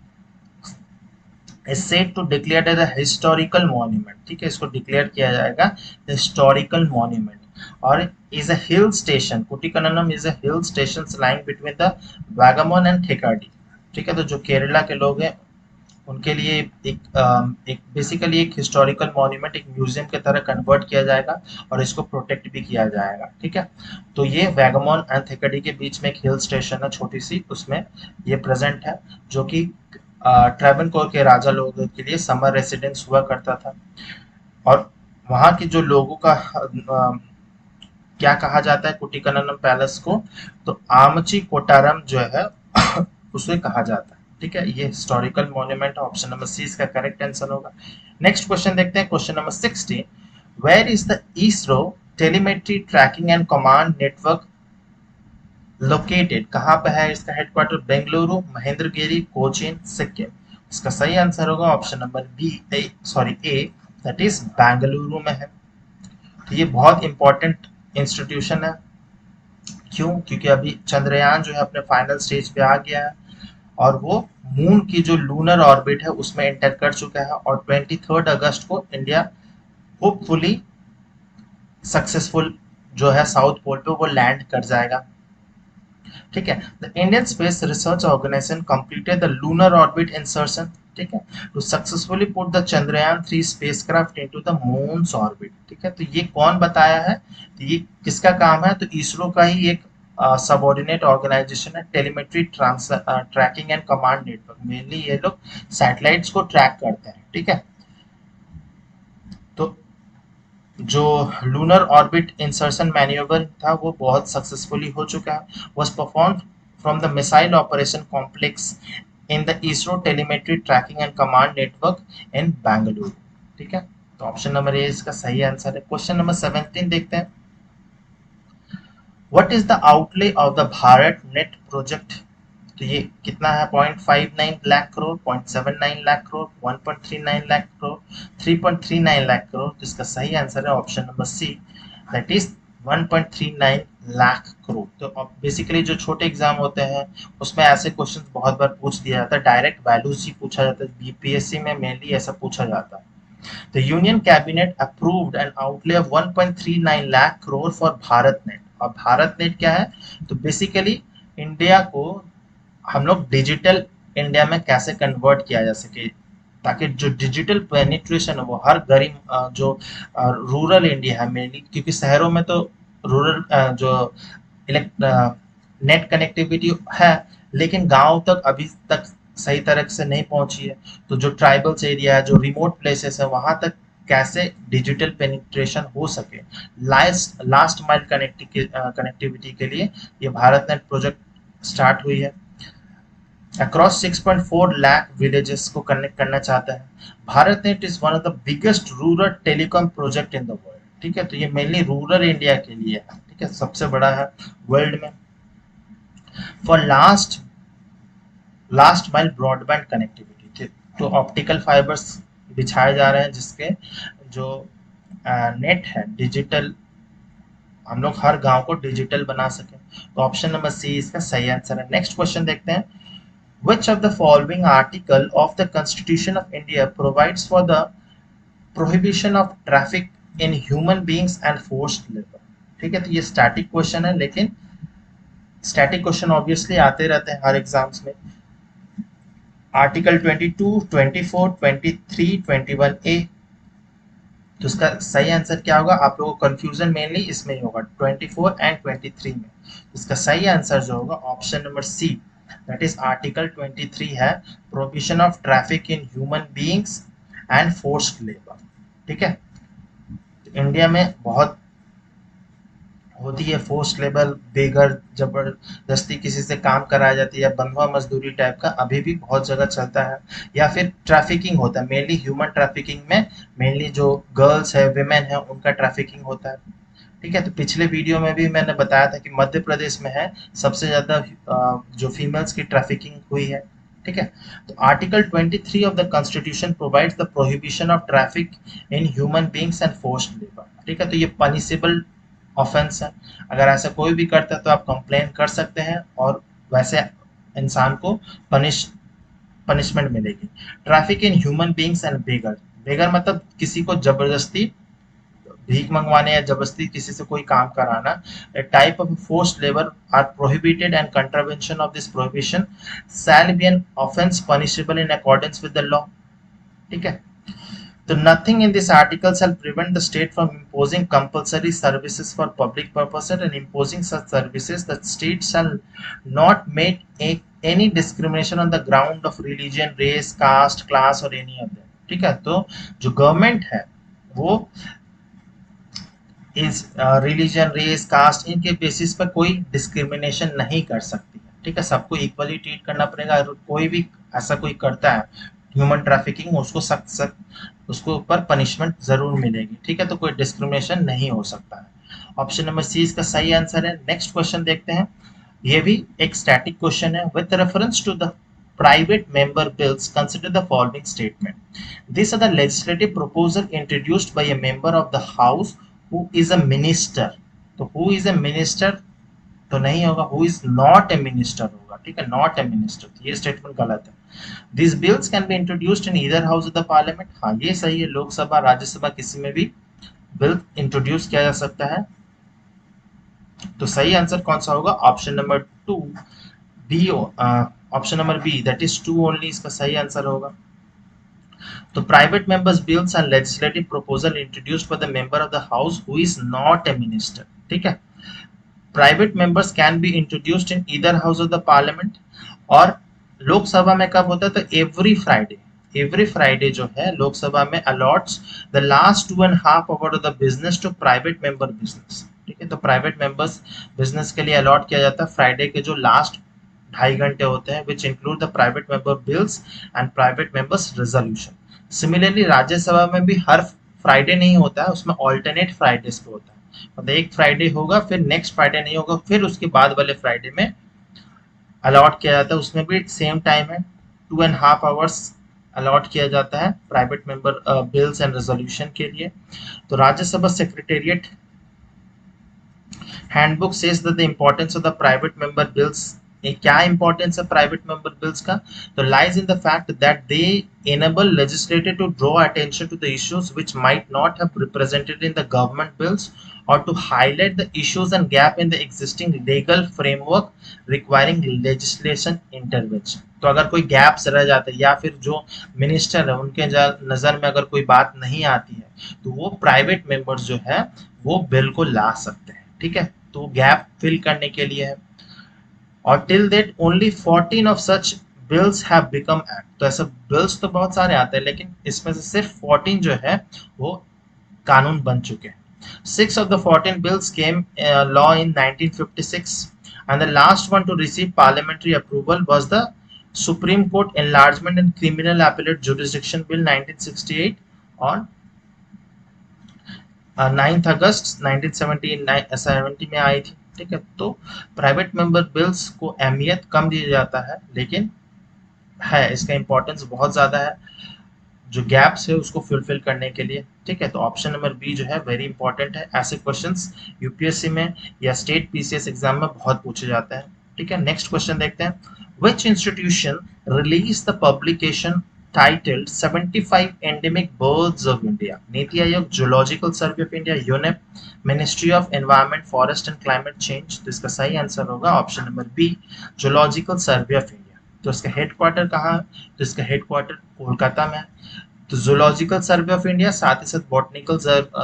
is said to declared as a historical monument। ठीक है, इसको डिक्लेयर किया जाएगा हिस्टोरिकल मॉन्यूमेंट। और is a hill station, Kuttikkanam is a hill station lying between the Vagamon and Thekkady. ठीक है, तो जो केरला के लोग हैं उनके लिए एक बेसिकली एक हिस्टोरिकल मॉन्यूमेंट, एक म्यूजियम की तरह कन्वर्ट किया जाएगा और इसको प्रोटेक्ट भी किया जाएगा। ठीक है, तो ये वैगमोन एंड थेकाडी के बीच में एक हिल स्टेशन है छोटी सी, उसमें ये प्रेजेंट है, जो कि ट्रावनकोर के राजा लोगों के लिए समर रेसिडेंस हुआ करता था। और वहाँ के जो लोगों का क्या कहा जाता है कुटिकनम पैलेस को? तो आमची कोटारम जो है उसे कहा जाता है। ठीक है, ये historical monument option number C इसका करेक्ट आंसर होगा। नेक्स्ट क्वेश्चन देखते हैं, question number 16, where is the ISRO telemetry tracking and command network located? कहाँ पे है इसका हेडक्वार्टर? बेंगलुरु, महेंद्रगिरी, कोचीन, सिक्किम। इसका सही आंसर होगा option number A, that is Bengaluru में है। तो ये बहुत इंपॉर्टेंट इंस्टीट्यूशन है क्यों? क्योंकि अभी चंद्रयान जो है अपने फाइनल स्टेज पे आ गया है और वो मून की जो लूनर ऑर्बिट है उसमें एंटर कर चुका है और 23 अगस्त को इंडिया होपफुली सक्सेसफुल जो है साउथ पोल पे वो लैंड कर जाएगा। ठीक है, the Indian space research organisation completed the lunar orbit insertion, ठीक है, to successfully put the Chandrayaan 3 spacecraft into the moon's orbit. ठीक है, तो ये कौन बताया है? तो ये किसका काम है? तो इसरो का ही एक सबऑर्डिनेट ऑर्गेनाइजेशन है, telemetry tracking and command network. Mainly ये लोग सैटेलाइट्स को ट्रैक करते हैं। ठीक है, तो जो लूनर ऑर्बिट इंसर्शन मैन्यूवर था वो बहुत सक्सेसफुली हो चुका है, was performed from the missile operation complex in the ISRO telemetry tracking and command network in Bangalore। ठीक है, तो ऑप्शन नंबर ए इसका सही आंसर है। क्वेश्चन नंबर 17 देखते हैं। What is the outlay of the Bharat net project? तो ये कितना है? 0.59 लाख करोड़, 0.79 लाख करोड़, 1.39 लाख करोड़, 3.39 लाख करोड़। तो इसका सही आंसर है option number C, that is 1.39 lakh crore. तो बेसिकली जो छोटे एग्जाम होते हैं उसमें ऐसे क्वेश्चन बहुत बार पूछ दिया जाता है, डायरेक्ट वैल्यूज ही पूछा जाता है, बीपीएससी में मेनली ऐसा पूछा जाता है। The Union Cabinet approved an outlay of 1.39 lakh crore for BharatNet। और BharatNet क्या है? तो बेसिकली इंडिया को हम लोग डिजिटल इंडिया में कैसे कन्वर्ट किया जा सके, ताकि जो डिजिटल पेनिट्रेशन है वो हर गरीब जो रूरल इंडिया है मेनली, क्योंकि शहरों में तो रूरल जो इलेक्ट नेट कनेक्टिविटी है लेकिन गांव तक अभी तक सही तरह से नहीं पहुंची है। तो जो ट्राइबल्स एरिया है, जो रिमोट प्लेसेस है, वहां तक कैसे डिजिटल पेनिट्रेशन हो सके, लास्ट माइल कनेक्टिविटी के लिए ये भारत नेट प्रोजेक्ट स्टार्ट हुई है। अक्रॉस 6.4 लाख विलेजेस को कनेक्ट करना चाहता है। Bharat net is one of the biggest rural telecom project in the world. ठीक है, तो ये मेनली रूरल इंडिया के लिए है। ठीक है, सबसे बड़ा है वर्ल्ड में। For last mile broadband connectivity थे, तो ऑप्टिकल फाइबर्स बिछाए जा रहे हैं जिसके जो नेट है डिजिटल, हम लोग हर गांव को डिजिटल बना सके। तो ऑप्शन नंबर सी इसका सही आंसर है। नेक्स्ट क्वेश्चन देखते हैं। Which of the following article of the Constitution of India provides for the prohibition of traffic in human beings and forced labor? ठीक है, तो ये स्टैटिक क्वेश्चन है, लेकिन स्टैटिक क्वेश्चन ऑब्वियसली आते रहते हैं हर एग्जाम्स में। Article 22, 24, 23, 21A। तो इसका सही आंसर क्या होगा? आप लोगों को कंफ्यूजन मेनली इसमें ही होगा, 24 एंड 23 में। इसका सही आंसर जो होगा option number C, that is article 23 है, prohibition of traffic in human beings and forced labour. ठीक है, तो इंडिया में बहुत होती है फोर्स्ड लेबर, बेगर, जबरदस्ती किसी से काम कराया जाती है, बंधुआ मजदूरी टाइप का अभी भी बहुत जगह चलता है। या फिर ट्रैफिकिंग होता है, मेनली ह्यूमन ट्रैफिकिंग में मेनली जो गर्ल्स है, विमेन है, उनका ट्रैफिकिंग होता है। ठीक है, तो पिछले वीडियो में भी मैंने बताया था कि मध्य प्रदेश में है सबसे ज्यादा जो फीमेल्स की ट्रैफिकिंग हुई है। ठीक है, तो article 23 of the constitution provides the prohibition of traffic in human beings and forced labour. ठीक है, तो ये पनिशेबल ऑफेंस है। अगर ऐसा कोई भी करता है तो आप कंप्लेन कर सकते हैं और वैसे इंसान को पनिशमेंट मिलेगी। Traffic in human beings and beggar, beggar मतलब किसी को जबरदस्ती भीख मंगवाने या जबरदस्ती किसी से कोई काम कराना। A type of forced labor are prohibited and contravention of this prohibition shall be an offense punishable in accordance with the law। ठीक है, तो nothing in this article shall prevent the state from imposing compulsory services for public purposes and imposing such services. The state shall not make any discrimination on the ground of religion, race, caste, class or any of them। ठीक है, तो जो government है वो इस religion, race, cast इनके basis पर कोई डिस्क्रिमिनेशन नहीं कर सकती है। ठीक है, सबको इक्वली ट्रीट करना पड़ेगा। अगर कोई भी ऐसा कोई करता है ह्यूमन ट्रैफिकिंग, उसको सख्त सख्त उसको ऊपर पनिशमेंट जरूर मिलेगी। ठीक है, तो कोई डिस्क्रिमिनेशन नहीं हो सकता है। ऑप्शन नंबर सी इसका सही आंसर है। नेक्स्ट क्वेश्चन देखते हैं। ये भी एक स्टैटिक क्वेश्चन है। With reference to the private member bills, consider the following statement. These are the legislative proposal introduced by a member of the House who is a minister। तो who is a minister? तो नहीं होगा, who is not a minister होगा, ठीक है, not a minister, तो ये statement गलत है। This bills can be introduced in either house of the parliament, हाँ ये सही है, लोकसभा राज्यसभा किसी में भी बिल इंट्रोड्यूस किया जा सकता है। तो सही आंसर कौन सा होगा, option number 2 B, option number B that is 2 only इसका सही आंसर होगा। तो private members bills and legislative proposal introduced by the member of the house who is not a minister, ठीक है। Private members can be introduced in either house of the parliament, और लोकसभा में कब होता है, तो एवरी फ्राइडे जो है लोकसभा में allots the last 2.5 hour of the business to private member business, ठीक है। तो प्राइवेट मेंबर्स बिजनेस के लिए अलॉट किया जाता है फ्राइडे के जो लास्ट 2.5 घंटे होते हैं, which include the private member bills and private members resolution. Similarly Rajya Sabha में भी हर फ्राइडे नहीं होता है, उसमें ऑल्टरनेट फ्राइडेज पे होता है, मतलब एक फ्राइडे होगा फिर नेक्स्ट फ्राइडे नहीं होगा, फिर उसके बाद वाले फ्राइडे में अलॉट किया जाता है, उसमें भी सेम टाइम है, 2.5 आवर्स अलॉट किया जाता है private member bills and resolution के लिए। तो Rajya Sabha secretariat handbook says that the importance of the private member bills, क्या इंपॉर्टेंस है प्राइवेट मेंबर बिल्स का, तो lies in the fact that they enable legislator to draw attention to the issues which might not have represented in the government bills, or to highlight the issues and gap in the existing legal framework requiring legislation intervention। तो अगर कोई gaps रह जाते हैं या फिर जो minister है उनके नज़र में अगर कोई बात नहीं आती है तो वो प्राइवेट मेंबर्स जो है वो बिल को ला सकते हैं, ठीक है। तो गैप फिल करने के लिए है। और till date only 14 of such bills have become act, तो ऐसे बिल्स तो बहुत सारे आते हैं लेकिन इसमें से सिर्फ 14 जो है वो कानून बन चुके हैं। 6 of the 14 bills came law in 1956 and the last one to receive parliamentary approval was the Supreme Court Enlargement and Criminal Appellate Jurisdiction Bill 1968 on 9 अगस्त 1970 में आई थी, ठीक है। तो प्राइवेट मेंबर बिल्स को अहमियत कम दिया जाता है लेकिन है इसका इंपॉर्टेंस बहुत ज़्यादा है, जो गैप्स है उसको फुलफिल करने के लिए, ठीक है। तो ऑप्शन नंबर बी जो है वेरी इंपॉर्टेंट है, ऐसे क्वेश्चंस यूपीएससी में या स्टेट पीसीएस एग्जाम में बहुत पूछे जाते हैं, ठीक है। नेक्स्ट क्वेश्चन देखते हैं, which institution release the publication titled 75 endemic birds of India, NITI Aayog, zoological survey of India, UNEP, ministry of environment forest and climate change. तो इसका सही आंसर होगा option number B, zoological survey of India. तो इसका headquarter कहाँ है, तो इसका हेडक्वार्टर कोलकाता में है। तो जूलॉजिकल सर्वे ऑफ इंडिया साथ ही साथ Botanical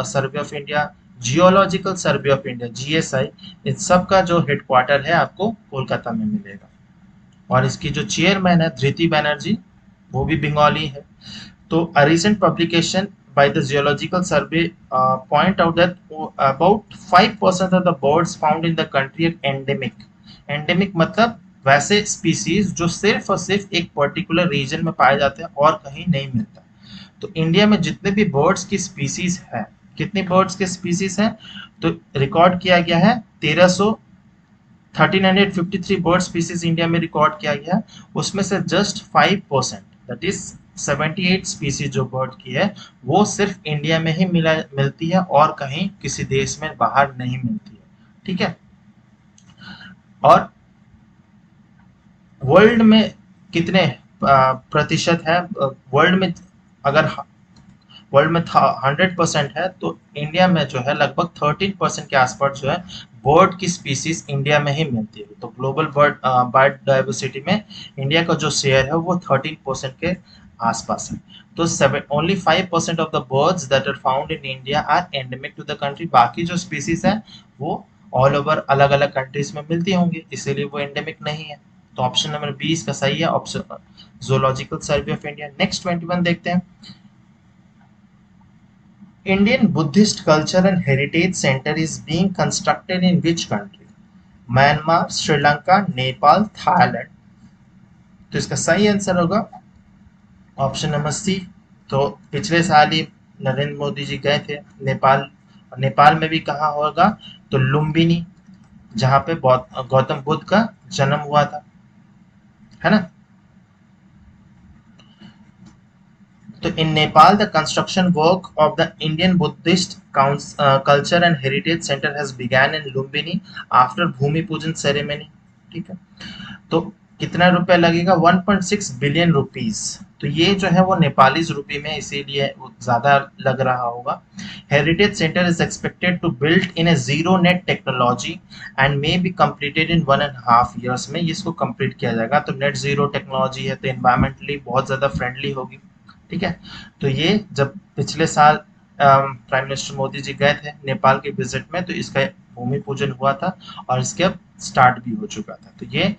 Survey of India, Geological Survey of India GSI, इन सब का जो हेडक्वार्टर है आपको कोलकाता में मिलेगा। और इसकी जो चेयरमैन है धृति बैनर्जी, वो भी बंगाली है। तो a recent publication by the Geological Survey point out that about 5% of the birds found in the country are endemic। endemic मतलब वैसे स्पीसीज जो सिर्फ और सिर्फ एक पर्टिकुलर रीजन में पाए जाते हैं और कहीं नहीं मिलता। तो इंडिया में जितने भी बर्ड्स की स्पीसीज है, कितनी बर्ड्स की स्पीसीज हैं, तो रिकॉर्ड किया गया है 1353 बर्ड स्पीसीज इंडिया में रिकॉर्ड किया गया है, उसमें से जस्ट 5% दैट इज 78 स्पीसीज जो बर्ड की है वो सिर्फ इंडिया में ही मिलती है और कहीं किसी देश में बाहर नहीं मिलती है, ठीक है। और वर्ल्ड में कितने प्रतिशत है, वर्ल्ड में अगर वर्ल्ड में 100% है तो इंडिया में जो है लगभग 13% के आसपास जो है बर्ड की स्पीसीज इंडिया में ही मिलती है। तो ग्लोबल बर्ड डाइवर्सिटी में इंडिया का जो शेयर है वो 13% के आसपास है। तो only 5% of the birds that are found in India are endemic to the country, बाकी जो स्पीसीज है वो ऑल ओवर अलग अलग कंट्रीज में मिलती होंगी, इसीलिए वो एंडेमिक नहीं है। तो ऑप्शन नंबर 20 का सही है, option zoological survey of India. Next 21 देखते हैं, Indian Buddhist Culture and Heritage Center is being constructed in which country? Myanmar, Sri Lanka, Nepal, Thailand। तो इसका सही आंसर होगा ऑप्शन नंबर सी। तो पिछले साल ही नरेंद्र मोदी जी गए थे नेपाल, नेपाल में भी कहाँ होगा, तो लुम्बिनी, जहाँ पे गौतम बुद्ध का जन्म हुआ था, है ना। तो in Nepal the construction work of the Indian Buddhist culture and heritage centre has began in Lumbini after bhoomi pujan ceremony. ठीक है, तो कितना रुपया लगेगा? 1.6 बिलियन रुपीस। तो ये जो है वो नेपाली रुपी में, इसीलिए वो ज्यादा लग रहा होगा। Heritage centre is expected to build in a zero net technology and may be completed in 1.5 years में इसको कंप्लीट किया जाएगा। तो नेट जीरो टेक्नोलॉजी है तो एनवायरमेंटली बहुत ज्यादा फ्रेंडली होगी। ठीक है, तो ये जब पिछले साल प्राइम मिनिस्टर मोदी जी गए थे नेपाल के विजिट में, तो इसका भूमि पूजन हुआ था और इसके अब स्टार्ट भी हो चुका था। तो ये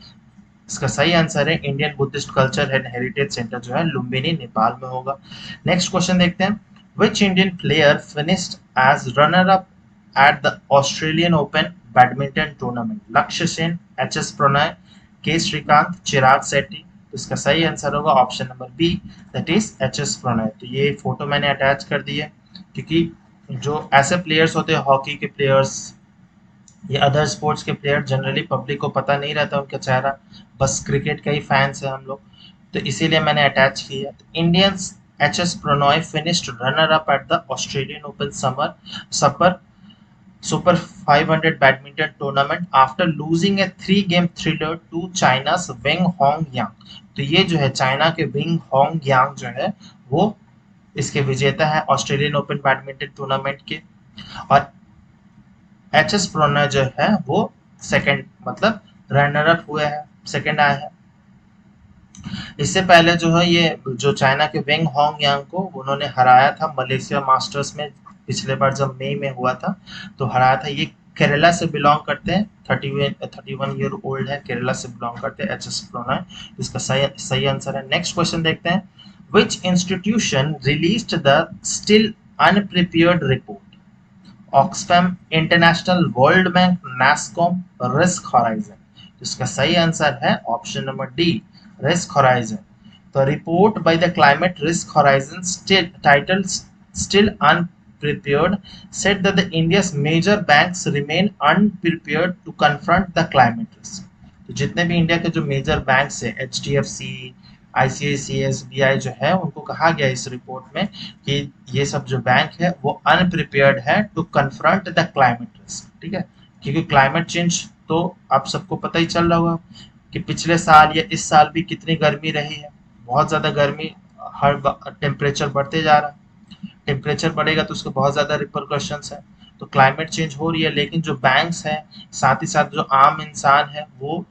इसका सही आंसर है Indian Buddhist culture and heritage centre जो है लुम्बिनी नेपाल में होगा। नेक्स्ट क्वेश्चन देखते हैं, which Indian player finished as runner up at the Australian open badminton tournament? Lakshya Sen, H S Pranay, के श्रीकांत, चिराग शेट्टी। तो इसका सही आंसर होगा option number B, that is H S Prannoy. तो ये फोटो मैंने अटैच कर दी है, क्योंकि जो ऐसे प्लेयर्स होते हैं हॉकी के प्लेयर्स या अदर स्पोर्ट्स के प्लेयर, जनरली पब्लिक को पता नहीं रहता उनका चेहरा, बस क्रिकेट का ही फैंस है हम लोग, तो इसीलिए मैंने अटैच किया। Indians H S Prannoy finished runner up at the Australian open super 500 badminton tournament after losing a 3-game thriller to China's Weng Hong Yang. तो ये जो है चाइना के वेंग होंग यांग जो है वो इसके विजेता है ऑस्ट्रेलियन ओपन बैडमिंटन टूर्नामेंट के, और एच एस प्रणय जो है वो सेकंड मतलब रनर अप हुए हैं, सेकंड आए हैं। इससे पहले जो है ये जो चाइना के वेंग होंग यांग को उन्होंने हराया था मलेशिया मास्टर्स में, पिछले बार जब मई में हुआ था तो हराया था। ये केरला से बिलोंग करते हैं, 31 ईयर ओल्ड है, केरला से बिलोंग करते हैं एच एस प्रणय। इसका सही आंसर है। नेक्स्ट क्वेश्चन देखते हैं, which institution released the still unprepared report? Oxfam, international, World Bank, NASSCOM, Risk Horizon. इसका सही आंसर है option number D, Risk Horizon. तो report by the climate Risk Horizon titled still unprepared said that the India's major banks remain unprepared to confront the climate risk। तो जितने भी India के जो major banks है, HDFC, ICICI, SBI जो है, उनको कहा गया इस रिपोर्ट में कि ये सब जो बैंक है वो अनप्रिपेयर्ड है to confront the climate risk. ठीक है, क्योंकि क्लाइमेट चेंज तो आप सबको पता ही चल रहा होगा कि पिछले साल या इस साल भी कितनी गर्मी रही है, बहुत ज़्यादा गर्मी, हर टेम्परेचर बढ़ते जा रहा है, टेम्परेचर बढ़ेगा तो उसके बहुत ज़्यादा रिपरकशंस है। तो क्लाइमेट चेंज हो रही है, लेकिन जो बैंक्स हैं, साथ ही साथ जो आम इंसान है वो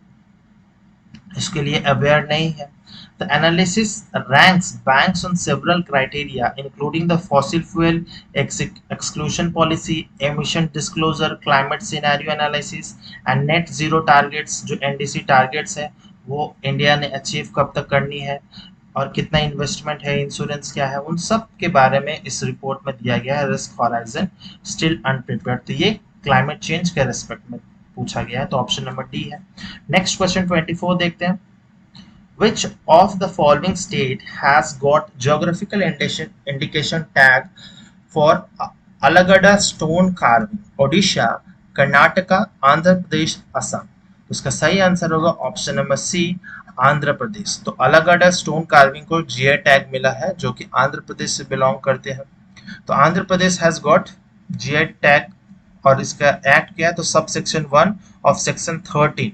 इसके लिए अवेयर नहीं है। The analysis ranks banks on several criteria, including the fossil fuel exclusion policy, emission disclosure, climate scenario analysis, and net zero targets। जो NDC targets है वो इंडिया ने अचीव कब तक करनी है और कितना इन्वेस्टमेंट है, इंश्योरेंस क्या है, उन सब के बारे में इस रिपोर्ट में दिया गया है। रिस्क हॉराइजन स्टिल अनप्रिपेयर्ड, तो ये क्लाइमेट चेंज के रिस्पेक्ट में पूछा गया है, तो ऑप्शन नंबर डी है। नेक्स्ट क्वेश्चन 24 देखते हैं, which of the following state has got geographical indication tag for Alagada stone carving? Odisha, Karnataka, Andhra Pradesh, Assam. तो इसका सही आंसर होगा ऑप्शन नंबर सी, आंध्र प्रदेश। तो अलगड़ा स्टोन कार्विंग को जीआई टैग मिला है, जो कि आंध्र प्रदेश से बिलोंग करते हैं। तो Andhra Pradesh has got GI tag, और इसका एक्ट क्या है? तो सब सेक्शन 1 ऑफ सेक्शन 13,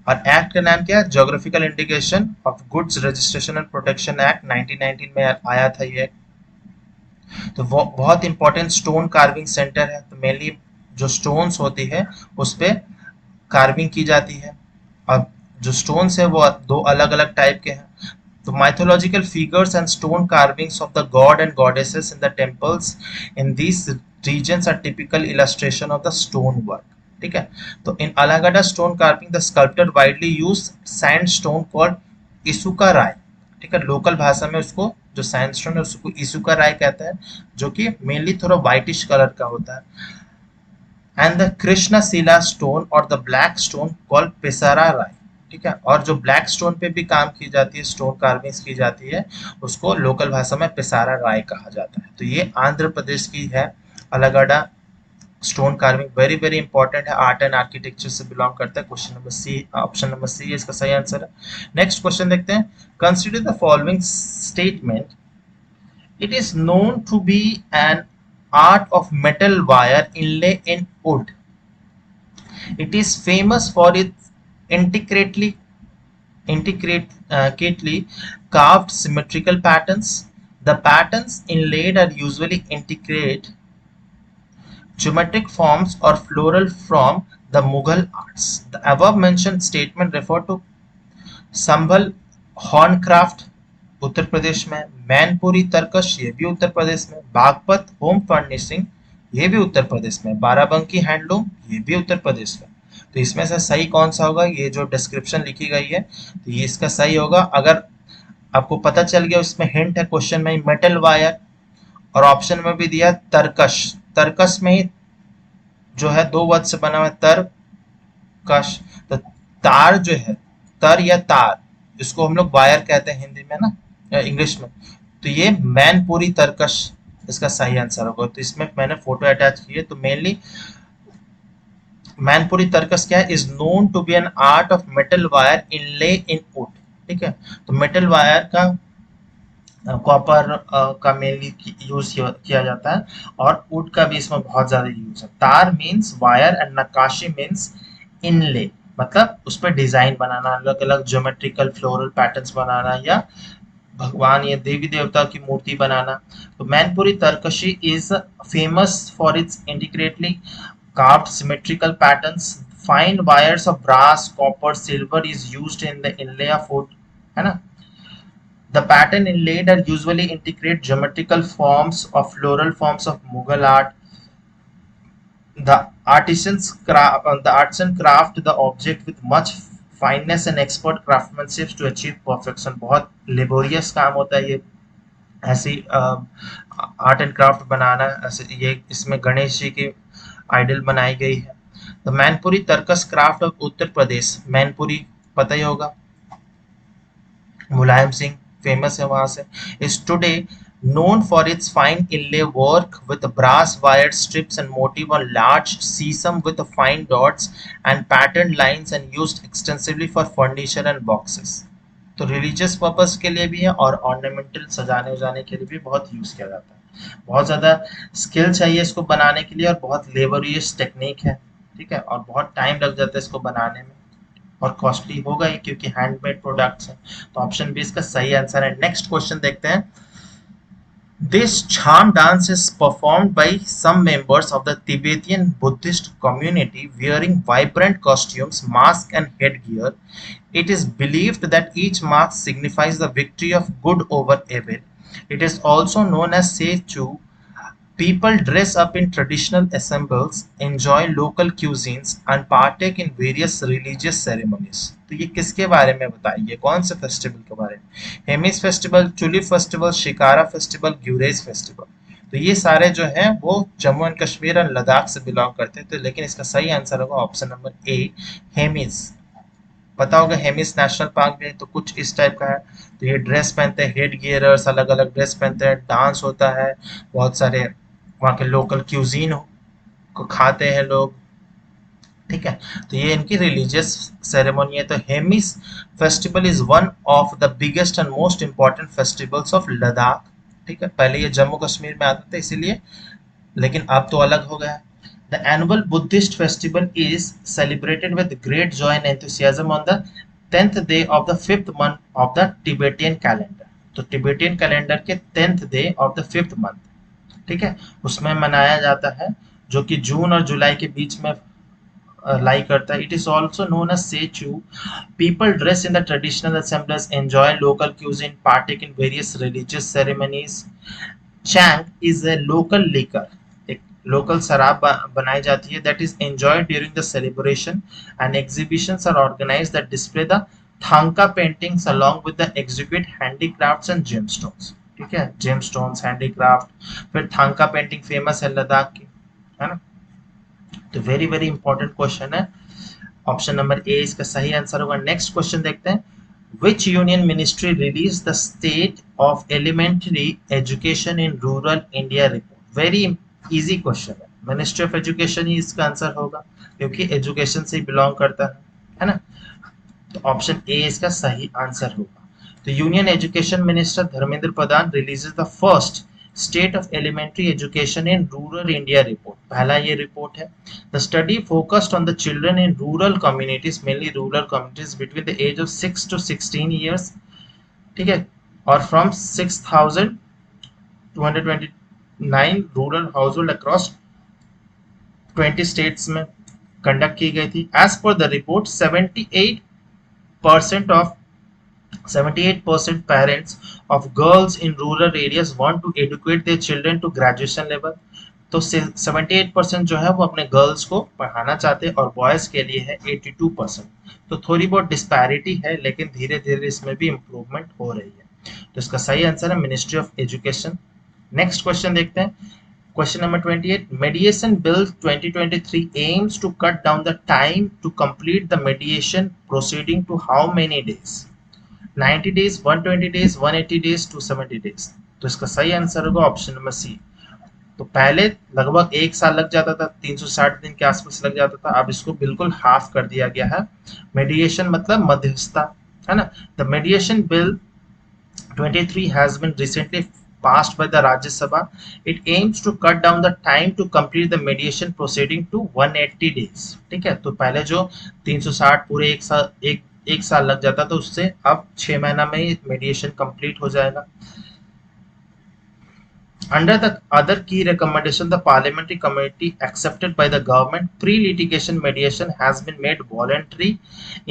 और एक्ट का नाम क्या है? Geographical indication of goods registration and protection act 1919 में आया था ये। तो वो बहुत इंपॉर्टेंट स्टोन कार्विंग सेंटर है। तो मेनली जो स्टोन्स होती है उस पे कार्विंग की जाती है, और जो स्टोन्स है वो दो अलग अलग टाइप के हैं। तो mythological figures and stone carvings of the god and goddesses in the temples in these regions are typical illustration of the stone work। ठीक है, तो in Allagadda stone carving the sculptor widely use sandstone called Isuka Rayi. ठीक है, local भाषा में उसको जो sandstone है उसको इसुका राय कहते हैं, जो कि मेनली थोड़ा व्हाइटिश कलर का होता है। And the Krishna Shila stone और the black stone called Pesara राय। ठीक है, और जो ब्लैक स्टोन पे भी काम की जाती है, स्टोन कार्विंग्स की जाती है, उसको लोकल भाषा में पेसारा राय कहा जाता है। तो ये आंध्र प्रदेश की है Allagadda stone carving, very very important है, आर्ट एंड आर्किटेक्चर से बिलोंग करता है। Question number C, option number C है इसका सही आंसर है। नेक्स्ट क्वेश्चन देखते हैं, consider the following statement It is known to be an art of metal wire inlay in wood. It is famous for its intricately carved symmetrical patterns. The patterns inlaid are usually intricate geometric forms or floral from the Mughal arts. The above mentioned statement refer to संभल हॉर्नक्राफ्ट उत्तर प्रदेश में, मैनपुरी तरकश ये भी उत्तर प्रदेश में, Baghpat home furnishing ये भी उत्तर प्रदेश में, Barabanki handloom ये भी उत्तर प्रदेश में। तो इसमें से सही कौन सा होगा? ये जो डिस्क्रिप्शन लिखी गई है तो ये इसका सही होगा। अगर आपको पता चल गया, इसमें हिंट है क्वेश्चन में, मेटल वायर, और ऑप्शन में भी दिया तरकश। तरकश में ही जो है दो वर्ड से बना हुआ है, तरकश। तो तार जो है, तर या तार, इसको हम लोग वायर कहते हैं हिंदी में ना, इंग्लिश में। तो ये मैनपुरी तरकश इसका सही आंसर होगा। तो इसमें मैंने फोटो अटैच की है। तो मेनली मैनपुरी तरकश क्या है? Is known to be an art of metal wire inlay in wood. ठीक है, तो मेटल वायर का कॉपर का मेनली यूज किया जाता है, और वुड का भी इसमें बहुत ज्यादा यूज है। तार मीन्स वायर एंड नक्काशी मीन्स इनले, मतलब उस पर डिजाइन बनाना, अलग अलग ज्योमेट्रिकल फ्लोरल पैटर्न्स बनाना, या भगवान या देवी देवता की मूर्ति बनाना। तो Mainpuri Tarkashi is famous for its intricately carved symmetrical patterns. Fine wires of brass, copper, silver is used in the inlay of wood, है ना? The pattern inlaid are usually integrate geometrical forms or floral forms of Mughal art. The artisan craft the object with much fineness and expert craftsmanship to achieve perfection. बहुत laborious काम होता है ये ऐसी art and craft बनाना। ऐसे ये इसमें गणेश जी की आइडल बनाई गई है। The Mainpuri तरकस craft of Uttar Pradesh, Mainpuri पता ही होगा, मुलायम सिंह फेमस है वहां से, is today known for its fine inlay work with brass wired strips and motif on large sesame with fine dots and patterned lines and used extensively for furniture and boxes. तो religious purpose के लिए भी है और ornamental सजाने उजाने के लिए भी बहुत यूज किया जाता है। बहुत ज्यादा स्किल चाहिए इसको बनाने के लिए और बहुत लेबोरियस टेक्निक है। ठीक है, और बहुत टाइम लग जाता है इसको बनाने में, और कॉस्टली होगा ही क्योंकि हैंडमेड प्रोडक्ट्स हैं। तो ऑप्शन बी इसका सही आंसर है। नेक्स्ट क्वेश्चन देखते हैं। This charm dance is performed by some members of the Tibetan Buddhist community wearing vibrant costumes, masks, and headgear. It is believed that each mask signifies the victory of good over evil. It is also known as Sechu. People dress up in traditional ensembles, enjoy local cuisines, and partake in various religious ceremonies. तो ये किसके बारे में बताइए? कौन से festival के बारे में? Hemis festival, tulip festival, Shikara festival, Gurez festival. तो ये सारे जो हैं वो जम्मू एंड कश्मीर और लद्दाख से बिलोंग करते हैं। तो लेकिन इसका सही आंसर होगा ऑप्शन नंबर ए, हेमिस। पता होगा हेमिस नेशनल पार्क भी है, तो कुछ इस टाइप का है। तो ये ड्रेस पहनते हैं, हेड गियर्स अलग अलग ड्रेस पहनते हैं, डांस होता है, बहुत सारे वहाँ के लोकल क्यूजीन को खाते हैं लोग। ठीक है, तो ये इनकी रिलीजियस सेरेमनी है। तो Hemis festival is one of the biggest and most important festivals of Ladakh. ठीक है, पहले ये जम्मू कश्मीर में आता था इसीलिए, लेकिन अब तो अलग हो गया है। The annual Buddhist festival is celebrated with great joy and enthusiasm on the 10th day of the 5th month of the Tibetan calendar. तो टिबेटियन कैलेंडर के 10th day of the 5th month, ठीक है, उसमें मनाया जाता है, जो कि जून और जुलाई के बीच में लाई करता है। It is also known as Sechu. People dress in the traditional assemblies, enjoy local cuisine, partake in various religious ceremonies. Chang is a local liquor, एक लोकल शराब बनाई जाती है, that is enjoyed during the celebration, and exhibitions are organised that display the thangka paintings along with the exhibit handicrafts and gemstones. ठीक है, gemstones, handicraft, फिर थांका painting famous है लद्दाख की, है ना। तो वेरी वेरी इंपॉर्टेंट क्वेश्चन है, ऑप्शन नंबर ए इसका सही आंसर होगा। नेक्स्ट क्वेश्चन देखते हैं। Which union ministry released the State of Elementary Education in Rural India report? Very easy question है, मिनिस्ट्री ऑफ एजुकेशन ही इसका आंसर होगा क्योंकि एजुकेशन से ही बिलोंग करता है ना। तो ऑप्शन ए इसका सही आंसर होगा। तो union education minister Dharmendra Pradhan releases the first state of elementary education in rural India report, पहला ये रिपोर्ट है। The study focused on the children in rural communities, mainly rural communities between the age of 6 to 16 years, ठीक है, और from 6,229 rural household across 20 states में conduct की गई थी। As per the report 78% parents of girls in rural areas want to educate their children to graduation level। तो 78% जो है वो अपने गर्ल्स को पढ़ाना चाहते हैं और बॉयज के लिए है 82%। तो थोड़ी बहुत डिस्पैरिटी है, लेकिन धीरे धीरे इसमें भी इम्प्रूवमेंट हो रही है। तो इसका सही आंसर है ministry of education. Next question देखते हैं, question number 28। mediation bill 2023 aims to cut down the time to complete the mediation proceeding to how many days? 90 days, 120 days, 180 days, 270 days। तो इसका सही आंसर होगा ऑप्शन नंबर सी। तो पहले लगभग 1 साल लग जाता था, 360 दिन के आसपास लग जाता था, अब इसको बिल्कुल हाफ कर दिया गया है। मेडिएशन मतलब मध्यस्थता, है ना। The मेडिएशन bill 23 has been recently passed by the Rajya Sabha. It aims to cut down the time to complete the mediation proceeding to 180 days। ठीक है, तो पहले जो 360 पूरे एक साल लग जाता था, उससे अब 6 महीना में ही मेडिएशन कंप्लीट हो जाएगा। Under the other key recommendation, the parliamentary committee accepted by the government, pre-litigation mediation has been made voluntary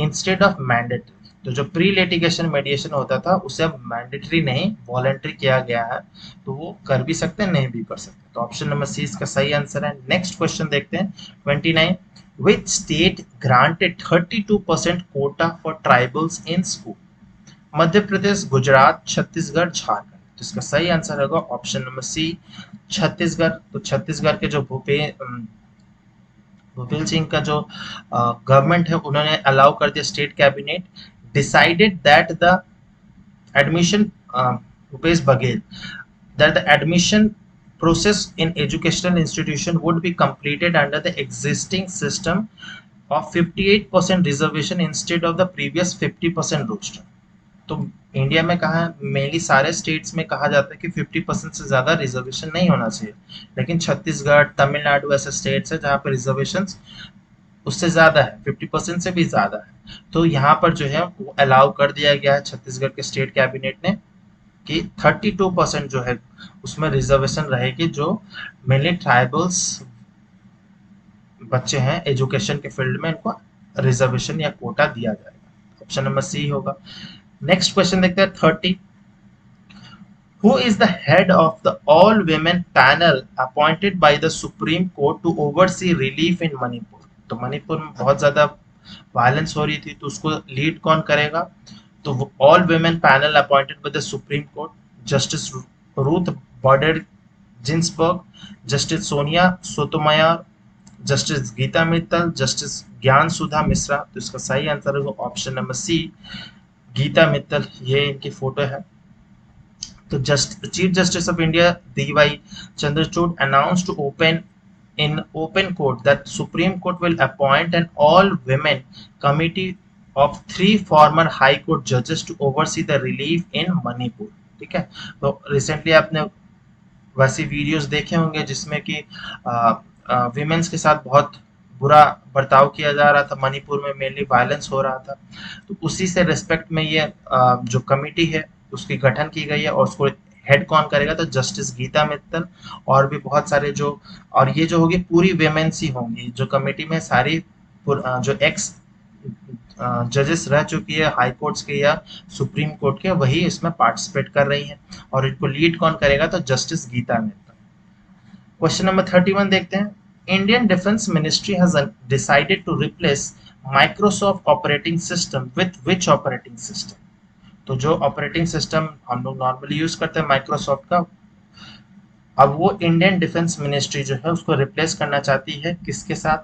instead of mandatory। तो जो प्री लिटिगेशन मेडिएशन होता था उसे अब मैंडेटरी नहीं वॉलंटरी किया गया है, तो वो कर भी सकते हैं, नहीं भी कर सकते। तो ऑप्शन नंबर सी इसका सही आंसर है। नेक्स्ट क्वेश्चन देखते हैं 29। Which state granted 32% quota for tribals in school? Madhya Pradesh, Gujarat, Chhattisgarh, Jharkhand. तो इसका सही आंसर होगा ऑप्शन नंबर सी छत्तीसगढ़। तो छत्तीसगढ़ के जो भूपेल सिंह का जो गवर्नमेंट है, उन्होंने अलाउ कर दिया, state cabinet decided that the admission Bhupesh Baghel that the admission process in educational institution would be completed under the existing system of 58% reservation instead of the previous 50% roster। तो India में कहा mainly सारे states में कहा जाता है कि 50% से ज्यादा रिजर्वेशन नहीं होना चाहिए, लेकिन छत्तीसगढ़, तमिलनाडु ऐसे स्टेट्स है जहाँ पे रिजर्वेशन उससे ज्यादा है, 50% से भी ज्यादा है। तो यहाँ पर जो है वो अलाउ कर दिया गया है छत्तीसगढ़ के स्टेट कैबिनेट ने कि 32% जो है उसमें रिजर्वेशन रहेगी, जो मेनली ट्राइबल्स बच्चे हैं एजुकेशन के फील्ड में, इनको रिजर्वेशन या कोटा दिया जाएगा। ऑप्शन नंबर सी होगा। नेक्स्ट क्वेश्चन देखते हैं 30। Who is the head of the all women panel appointed by the Supreme Court to oversee relief in Manipur? तो मणिपुर में बहुत ज्यादा वायलेंस हो रही थी, तो उसको लीड कौन करेगा? तो all women panel appointed by the Supreme Court, Justice Ruth Bader Ginsburg, Justice Sonia Sotomayor, Justice Gita Mittal, Justice Gyan Sudha Misra. तो इसका सही आंसर होगा option number C Gita Mittal. ये इनकी फोटो है। तो chief justice of India DY Chandrachud announced to open court that Supreme Court will appoint an all-women committee of 3 former High Court judges to oversee the relief in Manipur। ठीक है, तो recently आपने वैसी videos देखे होंगे जिसमें कि विमेंस के साथ बहुत बुरा बर्ताव किया जा रहा था, मणिपुर में मेनली वायलेंस हो रहा था। तो उसी से रिस्पेक्ट में ये जो कमिटी है उसकी गठन की गई है, और उसको हेड कौन करेगा? तो जस्टिस गीता मित्तल और भी बहुत सारे जो, और ये जो होगी पूरी वेमेंस ही होंगी जो कमेटी में, सारी जो एक्स जजेस रह चुकी है हाई कोर्ट्स के या सुप्रीम कोर्ट के, वही इसमें पार्टिसिपेट कर रही हैं। और इनको लीड कौन करेगा? तो justice Gita Mittal. Question number 31 देखते हैं। Indian defence ministry has decided to replace Microsoft operating system with which operating system? तो जो ऑपरेटिंग सिस्टम हम लोग नॉर्मली यूज करते हैं माइक्रोसॉफ्ट का, अब वो इंडियन डिफेंस मिनिस्ट्री जो है उसको रिप्लेस करना चाहती है किसके साथ?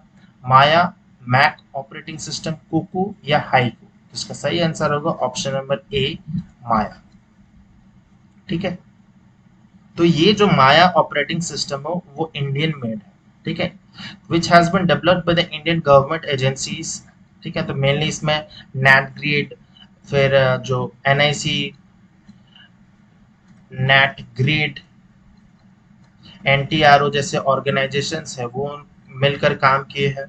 माया, मैक ऑपरेटिंग सिस्टम, कुकू या हाइकू? इसका सही आंसर होगा ऑप्शन नंबर ए माया। ठीक है, तो ये जो माया ऑपरेटिंग सिस्टम हो वो इंडियन मेड है। ठीक है, which has been developed by the Indian government agencies. ठीक है, तो मेनली इसमें NATGrid, फिर जो NIC, NATGrid, NTRO जैसे ऑर्गेनाइजेशंस है वो मिलकर काम किए हैं।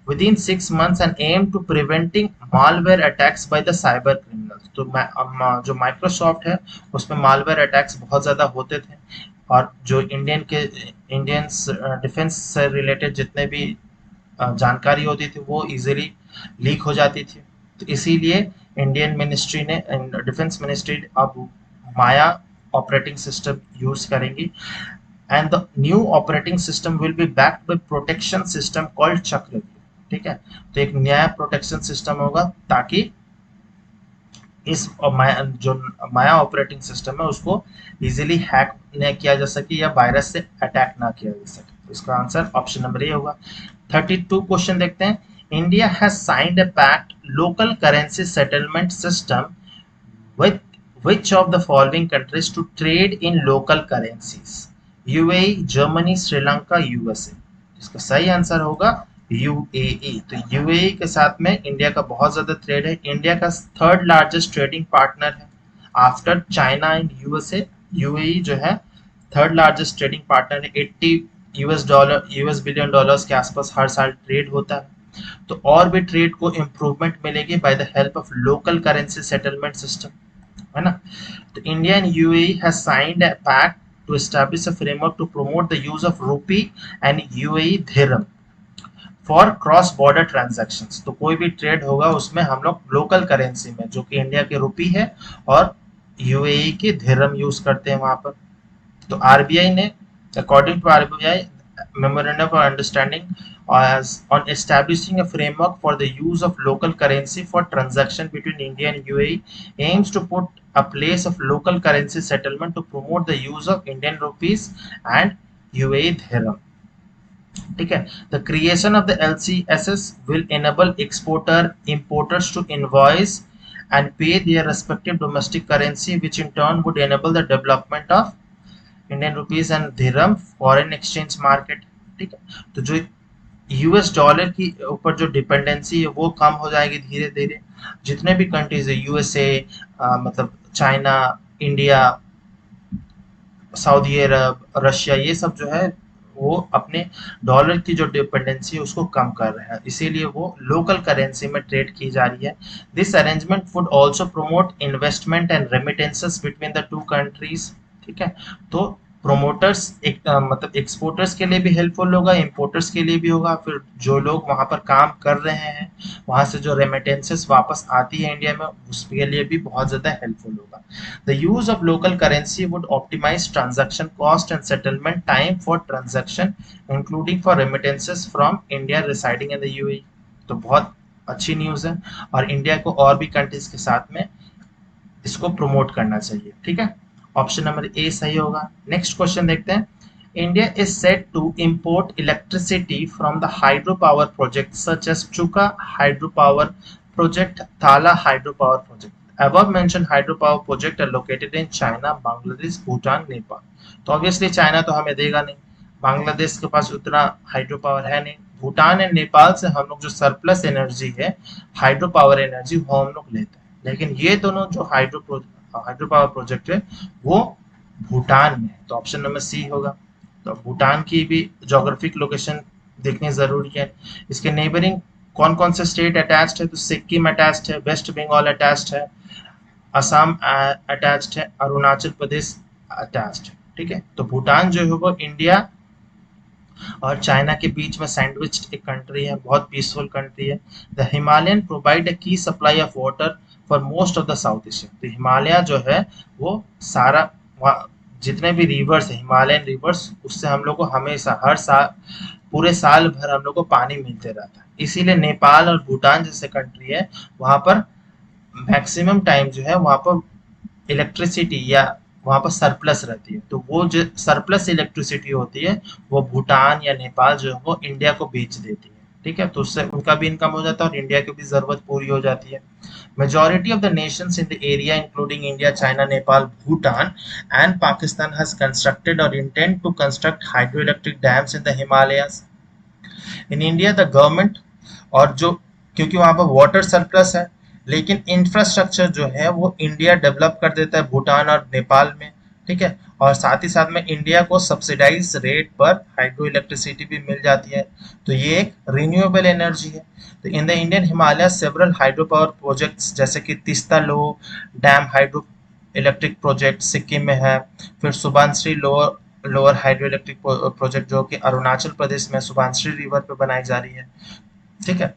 Within 6 months and aim to preventing malware attacks by the cyber criminals. तो जो माइक्रोसॉफ्ट है उसमें मालवेयर अटैक्स बहुत ज़्यादा होते थे, और जो इंडियंस डिफेंस से रिलेटेड जितने भी जानकारी होती थी वो इजीली लीक हो जाती थी। तो इसीलिए इंडियन मिनिस्ट्री ने, डिफेंस मिनिस्ट्री अब माया ऑपरेटिंग सिस्टम यूज करेंगी, and the new operating system will be backed by protection system called चक्रव्यूह। ठीक है, तो एक नया प्रोटेक्शन सिस्टम होगा ताकि इस जो माया ऑपरेटिंग सिस्टम है उसको इजीली हैक न किया जा सके या वायरस से अटैक ना किया जा सके। तो इसका आंसर ऑप्शन नंबर ए होगा। 32 क्वेश्चन देखते हैं। India has signed a pact local currency settlement system with which of the following countries to trade in local currencies? UAE, Germany, Sri Lanka, USA। इसका सही आंसर होगा UAE। तो UAE के साथ में इंडिया का बहुत ज्यादा ट्रेड है। इंडिया का थर्ड लार्जेस्ट ट्रेडिंग पार्टनर है after China and USA। UAE जो है थर्ड लार्जेस्ट ट्रेडिंग पार्टनर है। 80 यूएस बिलियन डॉलर्स के आसपास हर साल ट्रेड होता है। तो और भी ट्रेड को इम्प्रूवमेंट मिलेगी by the help of local currency settlement system, है ना। तो India and UAE has signed a pact to establish a framework to promote the use of rupee and UAE dirham for cross border transactions. तो कोई भी trade होगा उसमें हम लोग लोकल करेंसी में, जो कि इंडिया की रुपी है और यूएई की दिरहम यूज करते हैं वहां पर। तो आरबीआई ने, according to RBI memorandum of understanding as on establishing a framework for the use of local currency for transaction between India and UAE, aims to put a place of local currency settlement to promote the use of Indian rupees and UAE dirham। ठीक है, the creation of the LCSS will enable exporter importers to invoice and pay their respective domestic currency, which in turn would enable the development of Indian rupees and dirham foreign exchange market. ठीक है, तो जो US dollar की ऊपर जो dependency है वो कम हो जाएगी धीरे धीरे। जितने भी कंट्रीज है यूएसए, मतलब चाइना, इंडिया, सऊदी अरब, रशिया, ये सब जो है वो अपने डॉलर की जो डिपेंडेंसी है उसको कम कर रहे हैं, इसीलिए वो लोकल करेंसी में ट्रेड की जा रही है। This arrangement would also promote investment and remittances between the two countries. ठीक है, तो प्रोमोटर्स मतलब एक्सपोर्टर्स के लिए भी हेल्पफुल होगा, इंपोर्टर्स के लिए भी होगा, फिर जो लोग वहां पर काम कर रहे हैं वहां से जो रेमिटेंसेस वापस आती है इंडिया में उसके लिए भी बहुत ज्यादा हेल्पफुल होगा। The use of local currency would optimise transaction cost and settlement time for transaction including for remittances from India residing in the UAE. तो बहुत अच्छी न्यूज है, और इंडिया को और भी कंट्रीज के साथ में इसको प्रमोट करना चाहिए। ठीक है, ऑप्शन नंबर ए सही होगा। नेक्स्ट क्वेश्चन देखते हैं। India is set to import electricity from the hydro power project such as Chukha hydro power project, Tala hydro power project. above mentioned hydropower project are located in China, Bangladesh, Bhutan, Nepal। तो obviously China तो हमें देगा नहीं, बांग्लादेश के पास उतना hydro power है नहीं, Bhutan and Nepal से हम लोग जो सरप्लस एनर्जी है हाइड्रो पावर एनर्जी वो हम लोग लेते हैं। लेकिन ये दोनों जो हाइड्रो पावर प्रोजेक्ट है वो भूटान में है, तो ऑप्शन नंबर सी होगा। तो भूटान की भी जोग्राफिक लोकेशन देखनी जरूरी है। इसके नेबरिंग कौन कौन से स्टेट अटैच्ड है, तो सिक्किम अटैच्ड है, वेस्ट बंगाल अटैच्ड है, असम अटैच्ड है, अरुणाचल प्रदेश अटैच्ड है। ठीक है, तो भूटान जो है वो इंडिया और चाइना के बीच में सैंडविच एक कंट्री है, बहुत पीसफुल कंट्री है। द हिमालयन प्रोवाइड अ की supply of water for most of the south Asia. तो हिमालय जो है वो सारा जितने भी रिवर्स है हिमालयन रिवर्स, उससे हम लोग को हमेशा हर साल पूरे साल भर हम लोग को पानी मिलते रहता है। इसीलिए नेपाल और भूटान जैसे कंट्री है वहां पर मैक्सिमम टाइम जो है वहां पर इलेक्ट्रिसिटी या वहां पर सरप्लस रहती है। तो वो जो सरप्लस इलेक्ट्रिसिटी होती है वो भूटान या नेपाल जो है वो इंडिया को बेच देती है। ठीक है, तो उससे उनका भी इनकम हो जाता है और इंडिया की भी जरूरत पूरी हो जाती है। Majority of the nations in the area including India, China, Nepal, Bhutan and Pakistan has constructed or intend to construct hydro electric dams in the Himalayas. In India the government, और जो क्योंकि वहां पर वाटर सरप्लस है, लेकिन इंफ्रास्ट्रक्चर जो है वो इंडिया डेवलप कर देता है भूटान और नेपाल में, ठीक है। और साथ ही साथ में इंडिया को सब्सिडाइज रेट पर हाइड्रो इलेक्ट्रिसिटी भी मिल जाती है, तो ये एक रिन्यूएबल एनर्जी है। तो in the Indian Himalaya several hydro power projects जैसे कि Teesta low dam hydro electric project Sikkim में है, फिर Subansiri lower lower hydro electric project जो कि अरुणाचल प्रदेश में सुबानश्री रिवर पे बनाई जा रही है। ठीक है।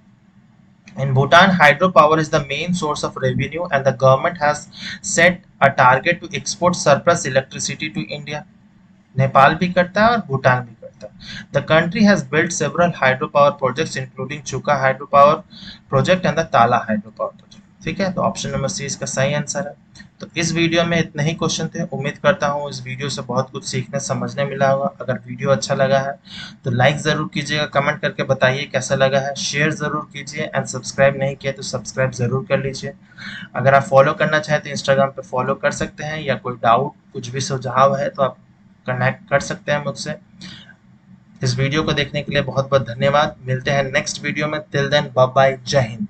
In Bhutan, hydropower is the main source of revenue, and the government has set a target to export surplus electricity to India. Nepal भी करता है और भूटान भी करता है। The country has built several hydropower projects including Chuka hydropower project and the Tala hydropower project। ठीक है, तो ऑप्शन नंबर सी इसका सही आंसर है। तो इस वीडियो में इतने ही क्वेश्चन थे। उम्मीद करता हूँ इस वीडियो से बहुत कुछ सीखने समझने मिला होगा। अगर वीडियो अच्छा लगा है तो लाइक ज़रूर कीजिएगा, कमेंट करके बताइए कैसा लगा है, शेयर ज़रूर कीजिए एंड सब्सक्राइब नहीं किया तो सब्सक्राइब ज़रूर कर लीजिए। अगर आप फॉलो करना चाहें तो इंस्टाग्राम पे फॉलो कर सकते हैं, या कोई डाउट कुछ भी सुझाव है तो आप कनेक्ट कर सकते हैं मुझसे। इस वीडियो को देखने के लिए बहुत बहुत धन्यवाद। मिलते हैं नेक्स्ट वीडियो में। टिल देन बाय बाय, जय हिंद।